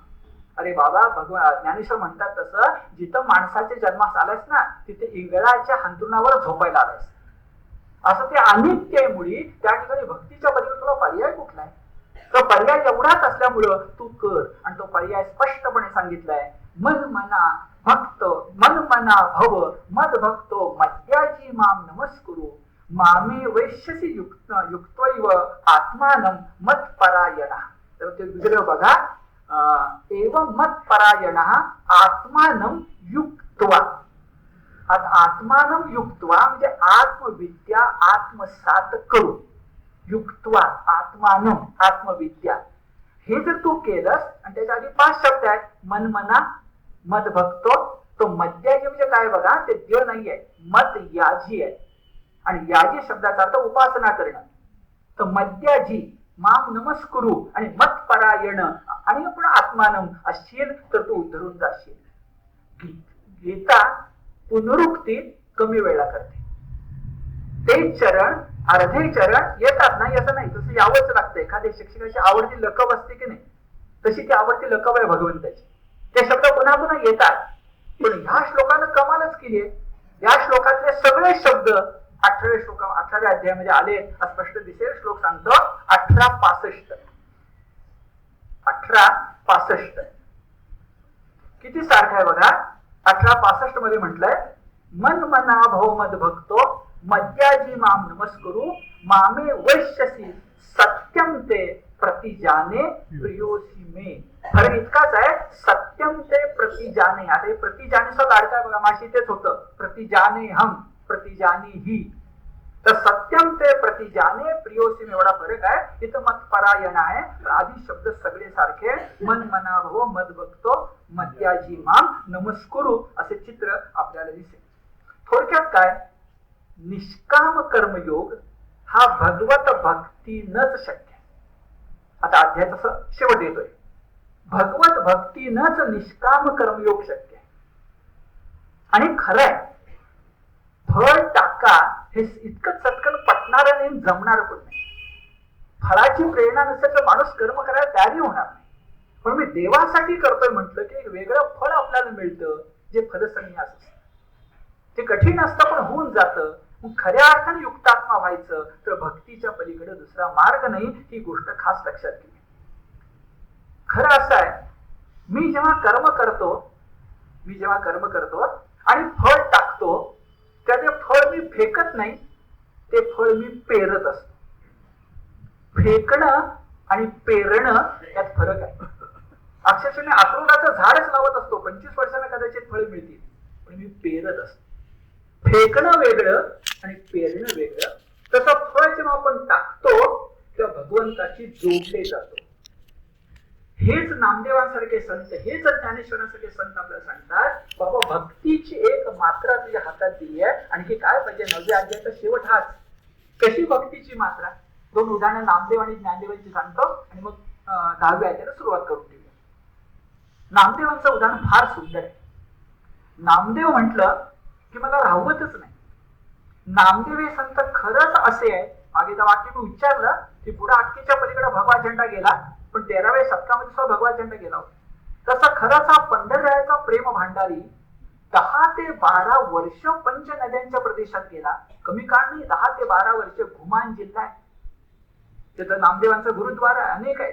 अरे बाबा, भगवान ज्ञानेश्वर म्हणतात तसं, जिथं माणसाच्या जन्मास आलास ना, तिथे इंगळाच्या हंतरुणावर झोपायला आलास. असं ते अनित्य आहे मुळी. त्या ठिकाणी भक्तीच्या पलीकडे तुला पर्याय कुठला आहे? तो पर्याय एवढाच असल्यामुळं तू कर. आणि तो पर्याय स्पष्टपणे सांगितलाय, मन मना भक्त, मन मना भव मद भक्तो मद्याजी माम नमस्कुरु मामे वैश्यसी युक्तैव आत्मानं मत परायणः. तर ते विग्रह बघा, एवं मत परायणः आत्मानं युक्त्वा. आता आत्मानं युक्त्वा म्हणजे आत्मविद्या आत्मसात करून, युक्त्वा आत्मानं आत्मविद्या. हे जर तू केलंस, आणि त्याच्या आधी 5 शब्द आहेत, मनमना मद भक्तो. तो मद्याजी म्हणजे काय बघा, ते देव नाहीये, मत याजी आहे. आणि याजी शब्दाचा अर्थ उपासना करणं. तर मद्याजी माम नमस्कुरु आणि मत परायण आणि आपण आत्मानम असशील तर तू उद्धरून जाशील. गीता पुनरुक्ती कमी वेळा करते. ते चरण अर्धे चरण येतात नाही असं नाही, तसं यावंच लागतं. एखाद्या शिक्षकाची आवडती लकब असते की नाही, तशी ती आवडती लकब आहे भगवंताची. ते शब्द पुन्हा पुन्हा येतात. पण ह्या श्लोकानं कमालच केली आहे. या श्लोकातले सगळे शब्द 18व्या अध्यायामध्ये आले. स्पष्ट दिसेल. श्लोक सांगतो 18:65. 18:65 किती सारखं आहे बघा. 18:65 मध्ये म्हटलंय, मन मना भव मद भक्तो मद्याजी माम नमस्कुरु मामे वैश्यसी सत्यम ते प्रतिजाने प्रियोसी मे. फरक इतकाच आहे, सत्यम ते प्रतिजाने. आता हे प्रतिजाने सुद्धा लाडका बघा, माशी तेच होतं, प्रतिजाने हम प्रतिजाने ही. तर सत्यम ते प्रतिजाने प्रियोसी एवढा फरक आहे. इथं मत परायण आहे. तर आधी शब्द सगळे सारखे, मन मना भव मद भक्तो मद्याजी माम नमस्कुरु असे चित्र आपल्याला दिसेल. थोडक्यात काय, निष्काम कर्मयोग हा भगवत भक्तीनच शक्य आहे. आता अध्यायाचा शेवट येतोय. भगवत भक्तीनच निष्काम कर्मयोग शक्य आहे. आणि खरं आहे, फळ टाका हे इतकं चटकन पटणारं नाही, जमणार पण नाही. फळाची प्रेरणा नसेल तर माणूस कर्म करायला तयारी होणार नाही. पण मी देवासाठी करतोय म्हटलं की एक वेगळं फळ आपल्याला मिळतं, जे फलसंन्यास असतं. ते कठीण असतं पण होऊन जातं. मग खऱ्या अर्थाने युक्तात्मा व्हायचं तर भक्तीच्या पलीकडे दुसरा मार्ग नाही. ही गोष्ट खास लक्षात घ्या. खरं असं आहे, मी जेव्हा कर्म करतो आणि फळ टाकतो, त्या ते फळ मी फेकत नाही, ते फळ मी पेरत असतो. फेकणं आणि पेरणं यात फरक आहे. अक्षरशः मी अक्रोडाचं झाडच लावत असतो, 25 वर्षांना कदाचित फळ मिळतील, पण मी पेरत असतो. फेकणं वेगळं आणि पेरणं वेगळं. तसं फळ जेव्हा आपण टाकतो तेव्हा भगवंताशी जोडले जातो. हेच नामदेवांसारखे संत, हेच ज्ञानेश्वरांसारखे संत आपल्याला सांगतात, बाबा भक्तीची एक मात्रा तुझ्या हातात दिली आहे. आणखी काय पाहिजे? 9व्या अध्यायाचा शेवट हाच, कशी भक्तीची मात्रा? दोन उदाहरणं नामदेव आणि ज्ञानदेवांची सांगतो आणि मग 10व्या अध्यायाला सुरुवात करून ठेवूया. नामदेवांचं उदाहरण फार सुंदर आहे. नामदेव म्हटलं की मला राहवतच नाही. नामदेव हे संत खरंच असे आहे. मागे त्या वाक्य मी उच्चारलं की पुढे अक्कीच्या पलीकडे भगवा झेंडा गेला, पण 13व्या शतकामध्ये सुद्धा भगवा झेंडा गेला होता. तसा खरंच हा पंढररायाचा प्रेम भांडारी 10 ते 12 वर्ष पंचनद्यांच्या प्रदेशात गेला. कमी काळ नाही, 10 ते 12 वर्ष. घुमान जिल्हा आहे, तिथं नामदेवांचं गुरुद्वारा अनेक आहे.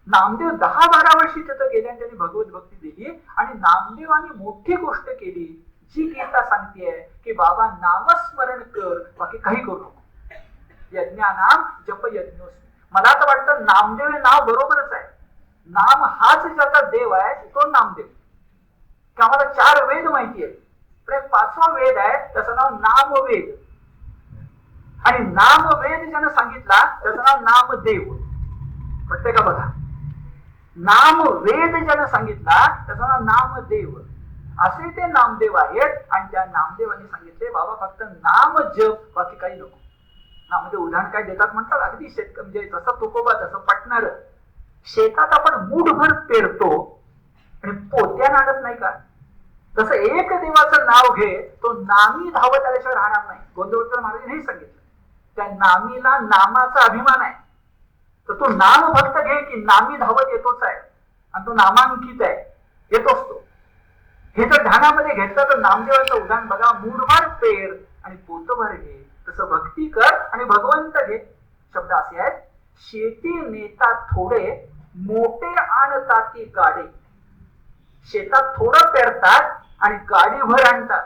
नामदेव 10-12 वर्षी तिथं गेले आणि त्यांनी भगवत भक्ती दिली. आणि नामदेवांनी मोठी गोष्ट केली, जी गीता सांगतेय की बाबा नामस्मरण कर, बाकी काही करू नको. यज्ञानाम जप यज्ञोस्मी. मला तर वाटतं नामदेव हे नाव बरोबरच आहे. नाम हाच ज्याचा देव आहे तो नामदेव. की आम्हाला 4 वेद माहिती आहेत, पण एक 5वा वेद आहे, त्याचं नाव नामवेद. आणि नामवेद ज्यानं सांगितला त्याचं नाव नामदेव. प्रत्येका बघा, नामवेद ज्यानं सांगितला त्याचं नाव नामदेव. असे ते नामदेव आहेत. आणि त्या नामदेवांनी सांगितले बाबा फक्त नाम जप, बाकी काही नको. नामदेव उदाहरण काय देतात म्हणतात, अगदी म्हणजे जसं तुकोबा जसं पटणार. शेतात आपण मूठभर पेरतो आणि पोत्या नाडत नाही का, तसं एक देवाचं नाव घे, तो नामी धावत आल्याशिवाय राहणार नाही. गोंदवलेकर महाराजांनी हे सांगितलं. त्या नामीला नामाचा अभिमान आहे, तर तो नाम भक्त घे की नामी धावत येतोच आहे आणि तो नामांकित आहे, येतोच तो. हे जर ध्यानामध्ये घेतलं तर नामदेवाचं उदाहरण बघा, मूठभर पेर आणि पोतभर घे. तसं भक्ती कर आणि भगवंत घे. शब्द असे आहेत, शेती नेता थोडे, मोठे आणतात ती गाडे. शेतात थोडं पेरतात आणि गाडीभर आणतात.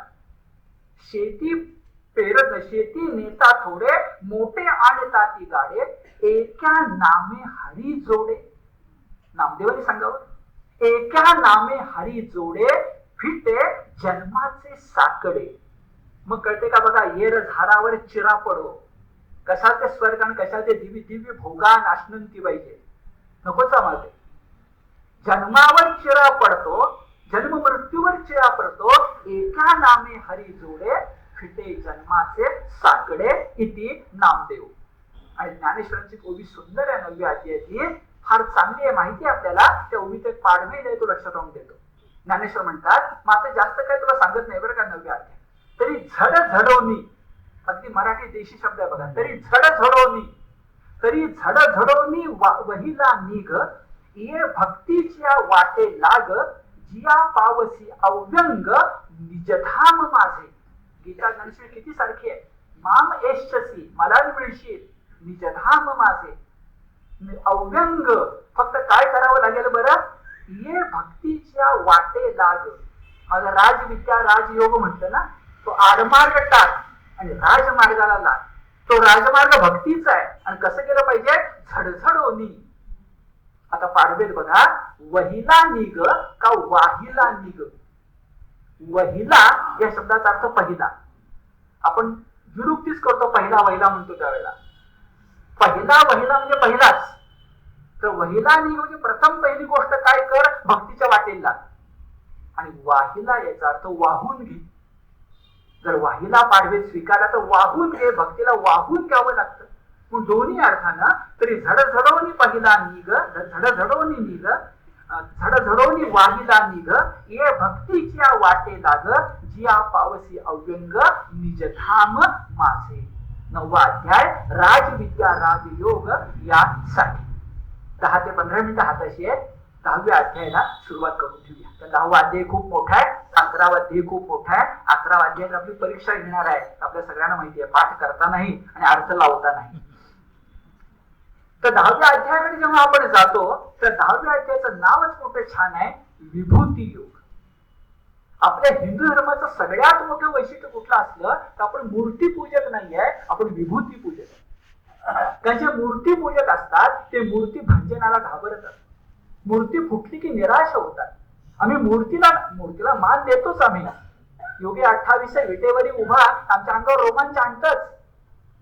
शेती पेरत, शेती नेता थोडे, मोठे आणतात ती गाडे. एका नामे हरी जोडे. नामदेवानी सांगावं, एका नामे हरी जोडे, फिटे जन्माचे साकडे. मग कळते का बघा, येर झाडावर चिरा पडो. कशाचे स्वर्ग आणि कशाचे दिव्य दिव्य भोगा नाशनंती पाहिजे, नकोच आम्हाला. जन्मावर चिरा पडतो, जन्म मृत्यूवर चिरा पडतो. एका नामे हरी जोडे, फिटे जन्माचे साकडे. इति नामदेव. आणि ज्ञानेश्वरांची ओवी सुंदर आहे 9व्या अध्यायाची, फार चांगली आहे. माहिती आहे आपल्याला. त्या ओवीत एक पाढवे आहे, तो लक्षात राहून देतो. ज्ञानेश्वर म्हणतात, मग आता जास्त काय तुला सांगत नाही बरं का 9व्या अध्याय. तरी झड झडवणी, अगदी मराठी देशी शब्द आहे बघा. तरी झड झडवणी, तरी झड झडवणी वहिला निघ, ये भक्तीच्या वाटे लाग, जिया पावसी अव्यंग निजधाम माझे. गीता ज्ञानेश्वर किती सारखी आहे. माम एष्टसी, मला मिळशील, निजधाम माझे. अव्यंग, फक्त काय करावं लागेल बरं, ये भक्तीच्या वाटे लाग. माझा राजविद्या राजयोग म्हटलं ना, तो आडमार्ग टाक आणि राजमार्गाला लाग. तो राजमार्ग भक्तीचा आहे. आणि कसं केलं पाहिजे, झडझडोनी. आता पाडवेत बघा, वहिला निघ का वाहिला निघ. वहिला या शब्दाचा अर्थ पहिला. आपण विरुक्तीच करतो, पहिला वहिला म्हणतो त्यावेळेला. पहिला वहिला म्हणजे पहिलाच. तर वहिला निघ म्हणजे प्रथम पहिली गोष्ट काय कर, भक्तीच्या वाटेला. आणि वाहिला याचा अर्थ वाहून घे. जर वाहिला पाडवे स्वीकारला तर वाहून घे, भक्तीला वाहून घ्यावं लागतं. मग दोन्ही अर्थानं तरी झडझडवणी पहिला निघ, झडझडवणी निघ, झडझडवणी वाहिला निघ, ये भक्तीच्या वाटे लाग, जिया पावसी अव्यंग निजधाम माझे. 9वा अध्याय राजविद्या राजयोग यासाठी. 10 ते 15 मिनिटं हाताशी आहेत. 10व्या अध्यायाला सुरुवात करून ठेवूया. तर 10वा अध्याय खूप मोठा आहे, 11वा अध्याय खूप मोठा आहे. 11वा अध्यायात आपली परीक्षा घेणार आहे. आपल्या सगळ्यांना माहिती आहे, पाठ करता नाही आणि अर्थ लावता नाही. तर 10व्या अध्यायाकडे जेव्हा आपण जातो तर 10व्या अध्यायाचं नावच मोठं छान आहे, विभूती योग. आपल्या हिंदू धर्माचं सगळ्यात मोठं वैशिष्ट्य कुठलं असलं तर आपण मूर्तीपूजक नाही आहे, आपण विभूती पूजक आहे. कारण जे मूर्तीपूजक असतात ते मूर्ती भंजनाला घाबरतात. मूर्ती फुटली की निराश होतात. आम्ही मूर्तीला मान देतोच. आम्ही योगी 28 विटेवरी उभा, आमच्या अंगावर रोमांच आणतच,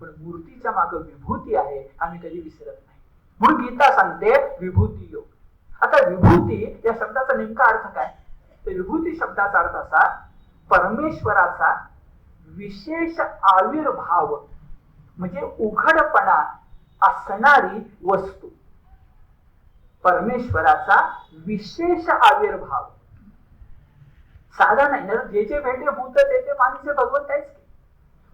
पण मूर्तीच्या मागे विभूती आहे, आम्ही कधी विसरत नाही. म्हणून गीता सांगते विभूती योग. आता विभूती या शब्दाचा नेमका अर्थ काय, तर विभूती शब्दाचा अर्थ असा, परमेश्वराचा विशेष आविर्भाव म्हणजे उघडपणा असणारी वस्तू, परमेश्वराचा विशेष आविर्भाव. साधा नाही ना, जे जे भेटे भूत ते ते मानसे भगवंत आहेच,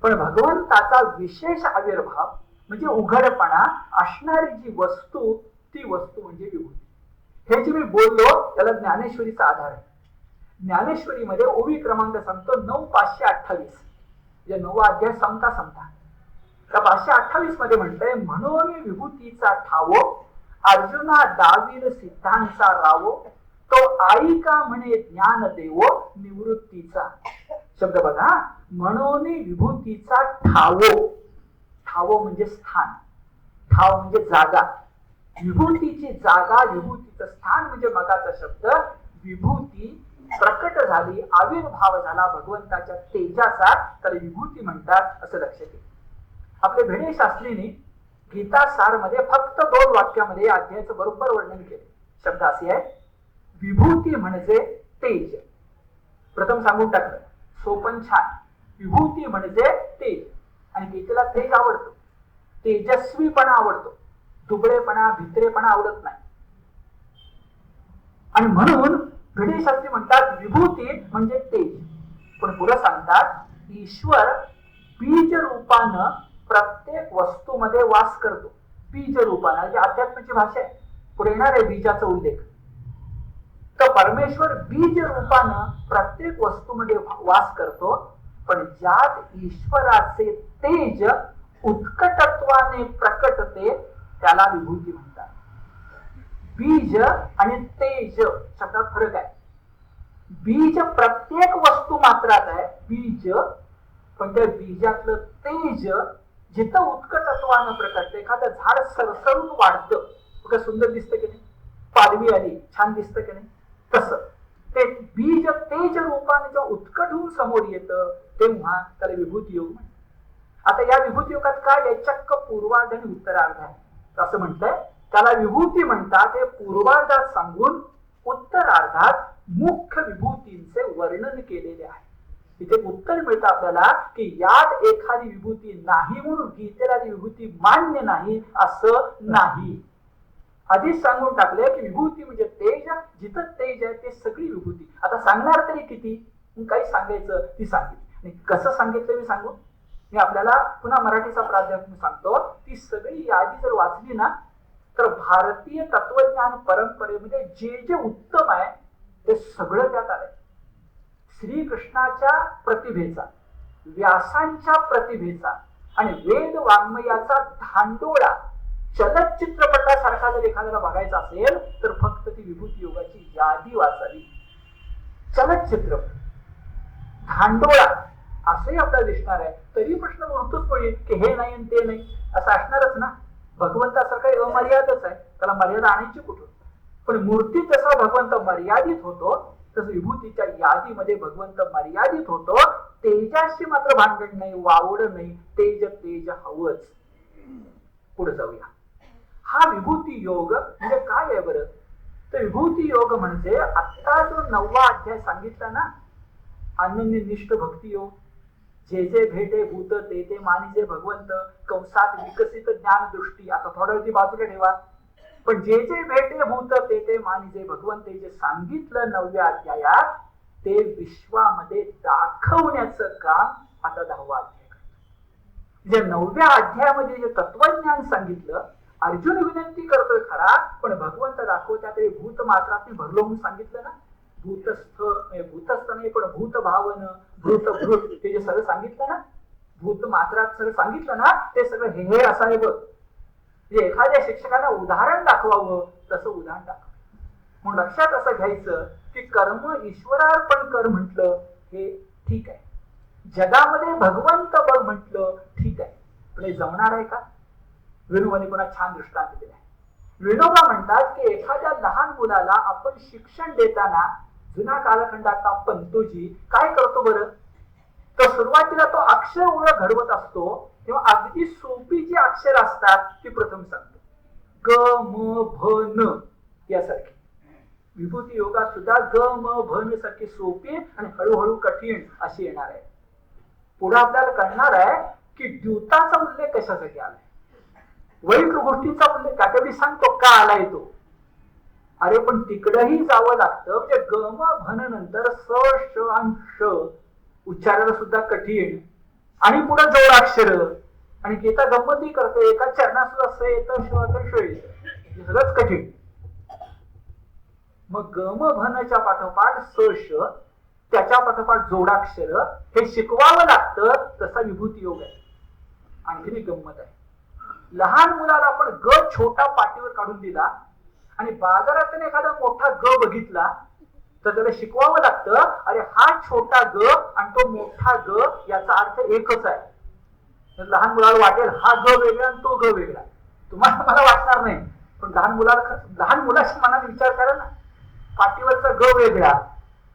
पण भगवंताचा विशेष आविर्भाव म्हणजे उघडपणा असणारी जी वस्तू, ती वस्तू म्हणजे विभूती. हे जे मी बोललो त्याला ज्ञानेश्वरीचा आधार आहे. ज्ञानेश्वरीमध्ये ओवी क्रमांक सांगतो 9,528, म्हणजे 9वा अध्याय संपता त्या 528 मध्ये म्हणतंय, म्हणून विभूतीचा ठावो अर्जुना दावीर सिद्धांचा रावो, तो आई का म्हणे ज्ञान देवो निवृत्तीचा. शब्द बघा, म्हणून विभूतीचा ठावो. ठावो म्हणजे स्थान, ठाव म्हणजे जागा, विभूतीची जागा, विभूतीचं स्थान म्हणजे मगाचा शब्द. विभूती प्रकट झाली, आविर्भाव झाला भगवंताच्या तेजाचा, तर विभूती म्हणतात असं लक्षात येईल. आपले भिडे शास्त्रींनी गीता सार मध्ये फक्त 2 वाक्यामध्ये अध्यायाचं बरोबर वर्णन केले. शब्द असे आहे, विभूती म्हणजे तेज. प्रथम सांगून टाकलं, सोपन छान. विभूती म्हणजे तेज, आणि गीतेला तेज आवडतो, तेजस्वीपणा आवडतो, दुबळेपणा भित्रेपणा आवडत नाही. आणि म्हणून भिडे शास्त्री म्हणतात विभूती म्हणजे तेज. पण पुढे सांगतात, ईश्वर बीज रूपानं प्रत्येक वस्तूमध्ये वास करतो. बीज रूपानं म्हणजे अध्यात्माची भाषा आहे, पुढे येणार आहे बीजाचा उल्लेख. तर परमेश्वर बीज रूपानं प्रत्येक वस्तूमध्ये वास करतो, पण ज्यात ईश्वराचे तेज उत्कटत्वाने प्रकटते त्याला विभूती म्हणतात. बीज आणि तेज शब्दात फरक आहे. बीज प्रत्येक वस्तू मात्रात आहे बीज, पण त्या बीजातलं तेज जिथं उत्कटत्वानं प्रकटते. एखादं झाड सरसरून वाढतं, बघा सुंदर दिसतं की नाही, पालवी आली छान दिसतं की नाही, तसं ते बीज तेज रूपाने जेव्हा उत्कट होऊन समोर येतं तेव्हा त्याला विभूती योग म्हणतात. आता या विभूती योगात काय आहे, चक्क पूर्वार्ध आणि उत्तरार्ध आहे. असं म्हणतंय, त्याला विभूती म्हणतात. हे पूर्वार्धात सांगून उत्तरार्धात मुख्य विभूतींचे वर्णन केलेले आहे. इथे उत्तर मिळतं आपल्याला की यात एखादी विभूती नाही म्हणून गीतेला विभूती मान्य नाही असं नाही. आधीच सांगून टाकले की विभूती म्हणजे तेज, जिथं तेज आहे ते सगळी विभूती. आता सांगणार तरी किती, काही सांगायचं ती सांगितली. कसं सांगितलं मी सांगू, मी आपल्याला पुन्हा मराठीचा प्राध्यापक सांगतो. ती सगळी यादी जर वाचली ना, तर भारतीय तत्वज्ञान परंपरेमध्ये जे जे उत्तम आहे ते सगळं त्यात आलंय. श्रीकृष्णाच्या प्रतिभेचा, व्यासांच्या प्रतिभेचा आणि वेद वाङ्मयाचा धांडोळा चलचित्रपटासारखा जर एखाद्याला बघायचा असेल तर फक्त ती विभूती योगाची यादी वाचावी. चलचित्रपट धांडोळा असंही आपल्याला दिसणार आहे. तरी प्रश्न उरतोच पडेल की हे नाही आणि ते नाही असं असणारच ना. भगवंतासारखा अमर्यादच आहे, त्याला मर्यादा आणायची कुठून. पण मूर्ती जसा भगवंत मर्यादित होतो तसं विभूतीच्या यादीमध्ये भगवंत मर्यादित होतो. तेजाशी मात्र भांडण नाही, वावड नाही, तेज तेज हवंच. पुढे जाऊया. हा विभूती योग म्हणजे काय आहे बरं, तर विभूती योग म्हणजे आता जो 9वा अध्याय सांगितला ना, अनन्यनिष्ठ भक्ती योग, जे जे भेटे भूत ते ते मानिजे भगवंत, कंसात विकसित ज्ञान दृष्टी. आता थोड्या वेळी बाजूला ठेवा, पण जे जे भेटे भूत ते ते मानिजे भगवंत जे सांगितलं 9व्या अध्यायात ते विश्वामध्ये दाखवण्याचं काम आता 10वा अध्याय करतो. जे 9व्या अध्यायामध्ये जे तत्वज्ञान सांगितलं, अर्जुन विनंती करतोय खरा, पण भगवंत दाखवत्यात भूत मात्रात भरलो म्हणून सांगितलं ना. भूतस्थ नाही पण भूत भावन भूत भूत ते जे सगळं सांगितलं ना, भूत मात्रात सगळं सांगितलं ना, ते सगळं हे असं आहे बघ. एखाद्या शिक्षकांना उदाहरण दाखवावं तसं उदाहरण दाखव. म्हणून लक्षात असं घ्यायचं की कर्म ईश्वरार्पण कर म्हटलं हे ठीक आहे, जगामध्ये भगवंत बघ म्हटलं ठीक आहे, पण हे जमणार आहे का. विनोबाने पुन्हा छान दृष्टांत दिला आहे. विनोबा म्हणतात की एखाद्या लहान मुलाला आपण शिक्षण देताना जुना कालखंडाचा पंतोजी काय करतो बरं, तर सुरुवातीला तो अक्षर ओळख घडवत असतो तेव्हा अगदी सोपी जी अक्षर असतात ती प्रथम सांगतो. ग म भ न यासारखी. विभूती योगात सुद्धा ग म भ न सारखी सोपी आणि हळूहळू कठीण अशी येणार आहे. पुढे आपल्याला कळणार आहे की द्यूताचा उल्लेख कशासाठी आलाय, वाईट गोष्टींचा उल्लेख का कधी सांगतो का आलाय तो. अरे पण तिकडही जावं लागतं, म्हणजे गम भन नंतर स श आणि श उच्चारायला सुद्धा कठीण, आणि पुढे जोडाक्षर, आणि गीता गंमती करते एका चरणात सुद्धा स येतं श तर श येतं, सगळंच कठीण. मग गम भनच्या पाठोपाठ स श, त्याच्या पाठोपाठ जोडाक्षर हे शिकवावं लागतं. तसा विभूती योग आहे. आणखी गंमत आहे, लहान मुलाला आपण ग छोटा पाठीवर काढून दिला आणि बाजारात एखादा मोठा ग बघितला तर त्याला शिकवावं लागतं, अरे हा छोटा ग आणि तो मोठा ग याचा अर्थ एकच आहे. लहान मुलाला वाटेल हा ग वेगळा आणि तो ग वेगळा, तुम्हाला मला वाटणार नाही, पण लहान मुलाच्या मनात विचार करा ना, पाठीवरचा ग वेगळा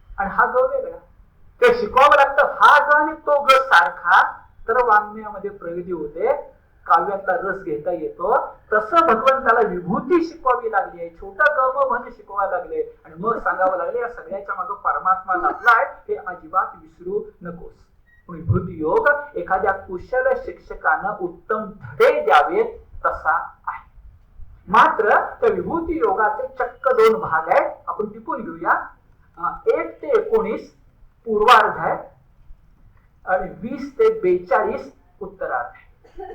आणि हा ग वेगळा, ते शिकवावं लागतं. हा ग आणि तो ग सारखा तर वाङ्मयामध्ये प्रगती होते, काव्यातला रस घेता येतो. तसं भगवंताला विभूती शिकवावी लागली आहे, छोटा गम म्हण शिकवायला लागले आणि मग सांगावं लागले या सगळ्याच्या मागे परमात्मा लागलाय, हे अजिबात विसरू नकोस. विभूती योग एखाद्या कुशल शिक्षकानं उत्तम धडे द्यावेत तसा आहे. मात्र त्या विभूती योगाचे चक्क 2 भाग आहेत, आपण टिपून घेऊया. 1 ते 19 पूर्वार्ध आहे आणि 20 ते 42 उत्तरार्ध आहे.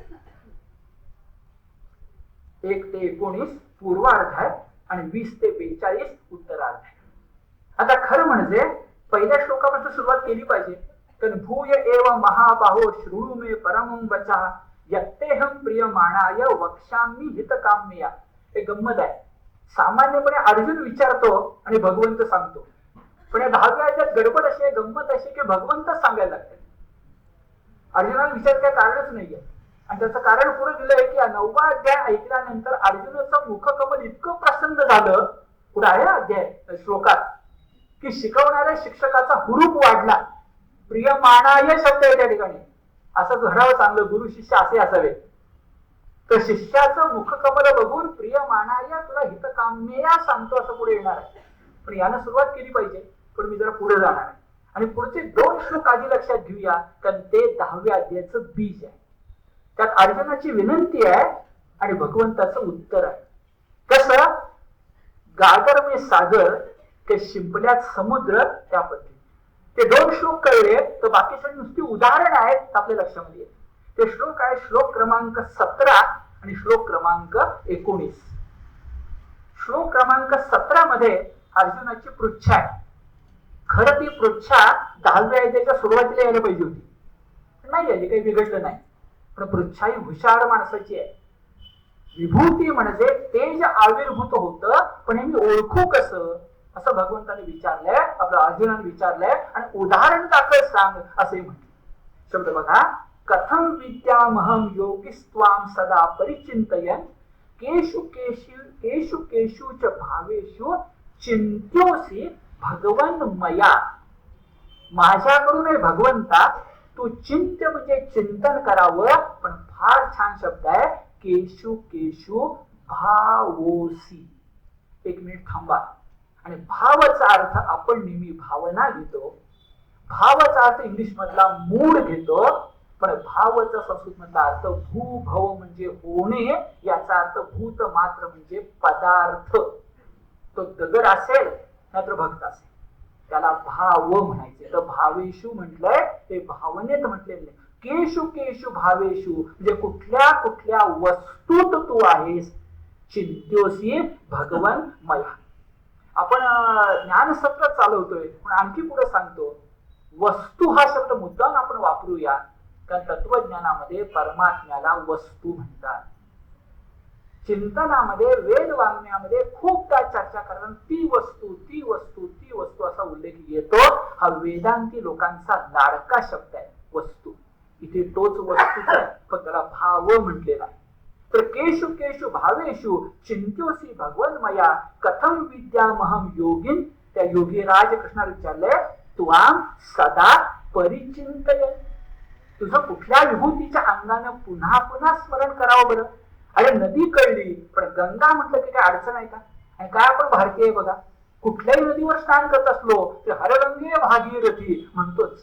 1 ते 19 पूर्वार्ध आहे आणि 20 ते 42 उत्तरार्ध आहे. आता खरं म्हणजे पहिल्या श्लोकापासून सुरुवात केली पाहिजे. तर भूय एव महाबाहो शृणु मे परमं वचः यत्तेहं प्रियमाणाय वक्ष्यामि हितकाम्यया. हे गंमत आहे. सामान्यपणे अर्जुन विचारतो आणि भगवंत सांगतो, पण या 10व्या अध्यायात गडबड अशी आहे, गंमत अशी की भगवंत सांगायला लागतात. अर्जुनाला विचार काय कारणच नाहीये, आणि त्याचं कारण पुढे दिलंय की 9वा अध्याय ऐकल्यानंतर अर्जुनाचं मुखकमल इतकं प्रसन्न झालं, पुढे आहे अध्याय श्लोकात, की शिकवणाऱ्या शिक्षकाचा हुरूप वाढला. प्रियमाणाय शब्द आहे त्या ठिकाणी, असं घडावं चांगलं, गुरु शिष्य असे असावे. तर शिष्याचं मुखकमल बघून प्रियमाणाय तुला हितकाम्यया सांगतो असं पुढे येणार आहे. पण यानं सुरुवात केली पाहिजे, पण मी जरा पुढे जाणार आहे आणि पुढचे 2 श्लोक आधी लक्षात घेऊया, कारण ते 10व्या अध्यायाचं बीज आहे. त्यात अर्जुनाची विनंती आहे आणि भगवंताचं उत्तर आहे. कसं गागर में सागर ते शिंपल्यात समुद्र, त्या पद्धतीने ते 2 श्लोक कळले तर बाकी सगळी नुसती उदाहरण आहेत आपल्या लक्षामध्ये येत. ते श्लोक आहे श्लोक क्रमांक 17 आणि श्लोक क्रमांक 19. श्लोक क्रमांक 17 मध्ये अर्जुनाची पृच्छा आहे. खरं ती पृच्छा 10व्या अध्यायाच्या सुरुवातीला यायला पाहिजे होती, नाही आली, काही बिघडलं नाही. पण पृच्छा ही हुशार माणसाची आहे. विभूती म्हणजे तेज आविर्भूत होतं, पण हे मी ओळखू कसं असं भगवंताने विचारलंय, आपलं अर्जुनाने विचारलंय आणि उदाहरण दाखल सांग असे म्हटले. शब्द बघा, कथम विद्यामहम योगिस्त्वाम सदा परिचिंतयन् केषु केषु केषु केषु च भावेषु चिंत्योसी भगवन मया. माझ्याकडून हे भगवंता तू चिंत्य म्हणजे चिंतन करावं, पण फार छान शब्द आहे, केशु केशु भावोसी. 1 मिनिट थांबा. आणि भावाचा अर्थ आपण नेहमी भावना घेतो, भावाचा अर्थ इंग्लिश मधला मूड घेतो, पण भावाचा संस्कृत मधला अर्थ भूभव म्हणजे होणे, याचा अर्थ भूत मात्र म्हणजे पदार्थ. तो दगड असेल नाहीतर भक्त असेल त्याला भाव म्हणायचे. तर भावेशु म्हटलंय ते भावनेत म्हटलेलं नाही. केशु केशु भावेशु म्हणजे कुठल्या कुठल्या वस्तूत तू आहेस. चिंत्योसी भगवन मया. आपण ज्ञानसत्र चालवतोय, पण आणखी पुढे सांगतो वस्तू हा शब्द मुद्दाम आपण वापरूया, कारण तत्वज्ञानामध्ये परमात्म्याला वस्तू म्हणतात. चिंतनामध्ये वेद वाङ्मयामध्ये खूप काय चर्चा करतात, ती वस्तू ती वस्तू ती वस्तू असा उल्लेख येतो. हा वेदांती लोकांचा लाडका शब्द आहे वस्तू. इथे तोच वस्तूच आहे, पण त्याला भाव म्हटलेला आहे. तर केशु केशु भावेशु चिंत्योसी भगवन मया कथम विद्यामहम योगिन. त्या योगीराज कृष्णाला विचारलंय, त्वाम सदा परिचिंतयन्. तुझं कुठल्या विभूतीच्या अंगानं पुन्हा पुन्हा स्मरण करावं बरं. अरे नदी कळली, पण गंगा म्हटलं की काय अडचण आहे का. आणि काय आपण भारतीय बघा, कुठल्याही नदीवर स्नान करत असलो ते हरगंगे भागीरथी म्हणतोच.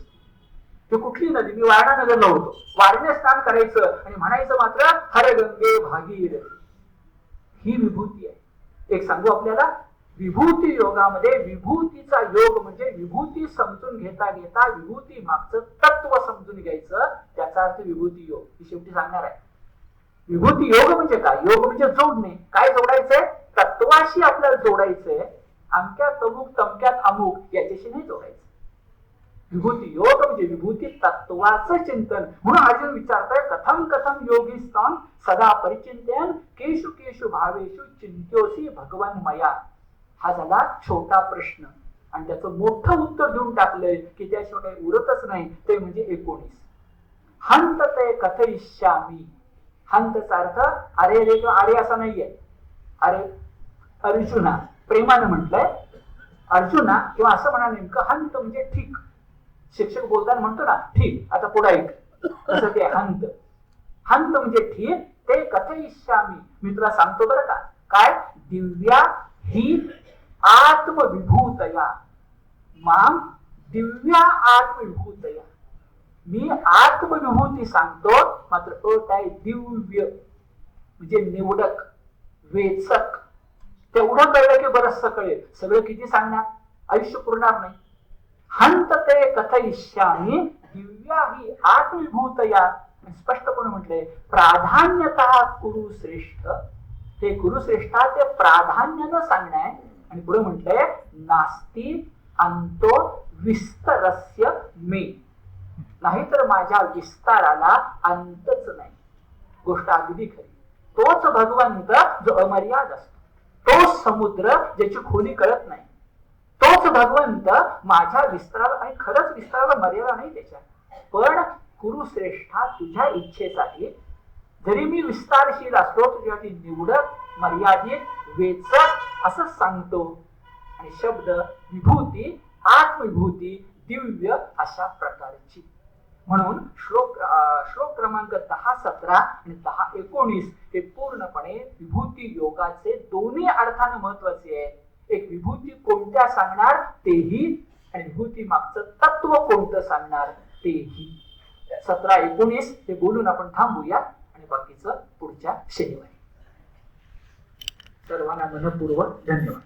ते कुठली नदी? मी वारणा नगरला होतो. वारणे स्नान करायचं आणि म्हणायचं मात्र हर गंगे भागीरथी. ही विभूती आहे. एक सांगू आपल्याला, विभूती योगामध्ये विभूतीचा योग म्हणजे विभूती समजून घेता घेता विभूती मागचं तत्व समजून घ्यायचं, त्याचा अर्थ विभूती योग. ही शेवटी सांगणार आहे. विभूती योग म्हणजे काय? योग म्हणजे जोडणे. काय जोडायचंय? तत्वाशी आपल्याला जोडायचंय. अमक्यात अमुक तमक्यात अमुक याच्याशी नाही जोडायचं. विभूती योग म्हणजे विभूती तत्वाचं चिंतन. म्हणून अर्जुन विचारताय, कथम कथम योगीस्तान सदा परिचिंतन केशु केशु भावेशु चिंत्योसी भगवान मया. हा झाला छोटा प्रश्न आणि त्याचं मोठं उत्तर देऊन टाकलंय की त्याशिवाय काही उरतच नाही. ते म्हणजे 19. हंत ते कथयिष्यामी. हंतचा अर्थ अरे रे किंवा अरे असा नाहीये. अरे अर्जुना प्रेमानं म्हटलंय. अर्जुना किंवा असं म्हणा, नेमकं हंत म्हणजे ठीक. शिक्षक बोलताना म्हणतो ना ठीक, आता पुढे ऐक, तसं ते हंत. हंत म्हणजे ठीक. ते कथयिष्यामी, मी तुला सांगतो बरं का. काय? दिव्या ही आत्मविभूतया माम दिव्या आत्मविभूतया. मी आत्मविभूती सांगतो, मात्र अट आहे दिव्य म्हणजे निवडक, वेचक. तेवढं कळलं की बरंच कळेल. सगळं किती सांगणार? आयुष्य पुरणार नाही. हंत ते कथयिष्यामी दिव्या ही आत्मविभूतया. स्पष्टपणे म्हटलंय प्राधान्यतः कुरु श्रेष्ठ. ते कुरुश्रेष्ठा ते प्राधान्यानं सांगणार. आणि पुढे म्हटलंय नास्ती अंतो विस्तरस्य मे. नाहीतर माझ्या विस्ताराला अंतच नाही. गोष्ट अगदी खरी. तोच भगवंत जो अमर्याद असतो, तोच समुद्र ज्याची खोली कळत नाही, तोच भगवंत माझ्या विस्ताराला, आणि खरंच विस्ताराला मर्यादा नाही त्याच्या. पण कुरुश्रेष्ठा तुझ्या इच्छेसाठी जरी मी विस्तारशील असलो, तुझ्यासाठी निवडक, मर्यादित, वेचक असं सांगतो. आणि शब्द विभूती, आत्मविभूती, दिव्य अशा प्रकारची. म्हणून श्लोक क्रमांक 10, 17 आणि 10, 19 हे पूर्णपणे विभूती योगाचे दोन्ही अर्थाने महत्वाचे आहे. एक विभूती कोणत्या सांगणार तेही, आणि विभूती मागचं तत्व कोणतं सांगणार तेही. 17, 19 हे बोलून आपण थांबूया आणि बाकीचं पुढच्या शनिवारी. सर्वांना मनपूर्वक धन्यवाद.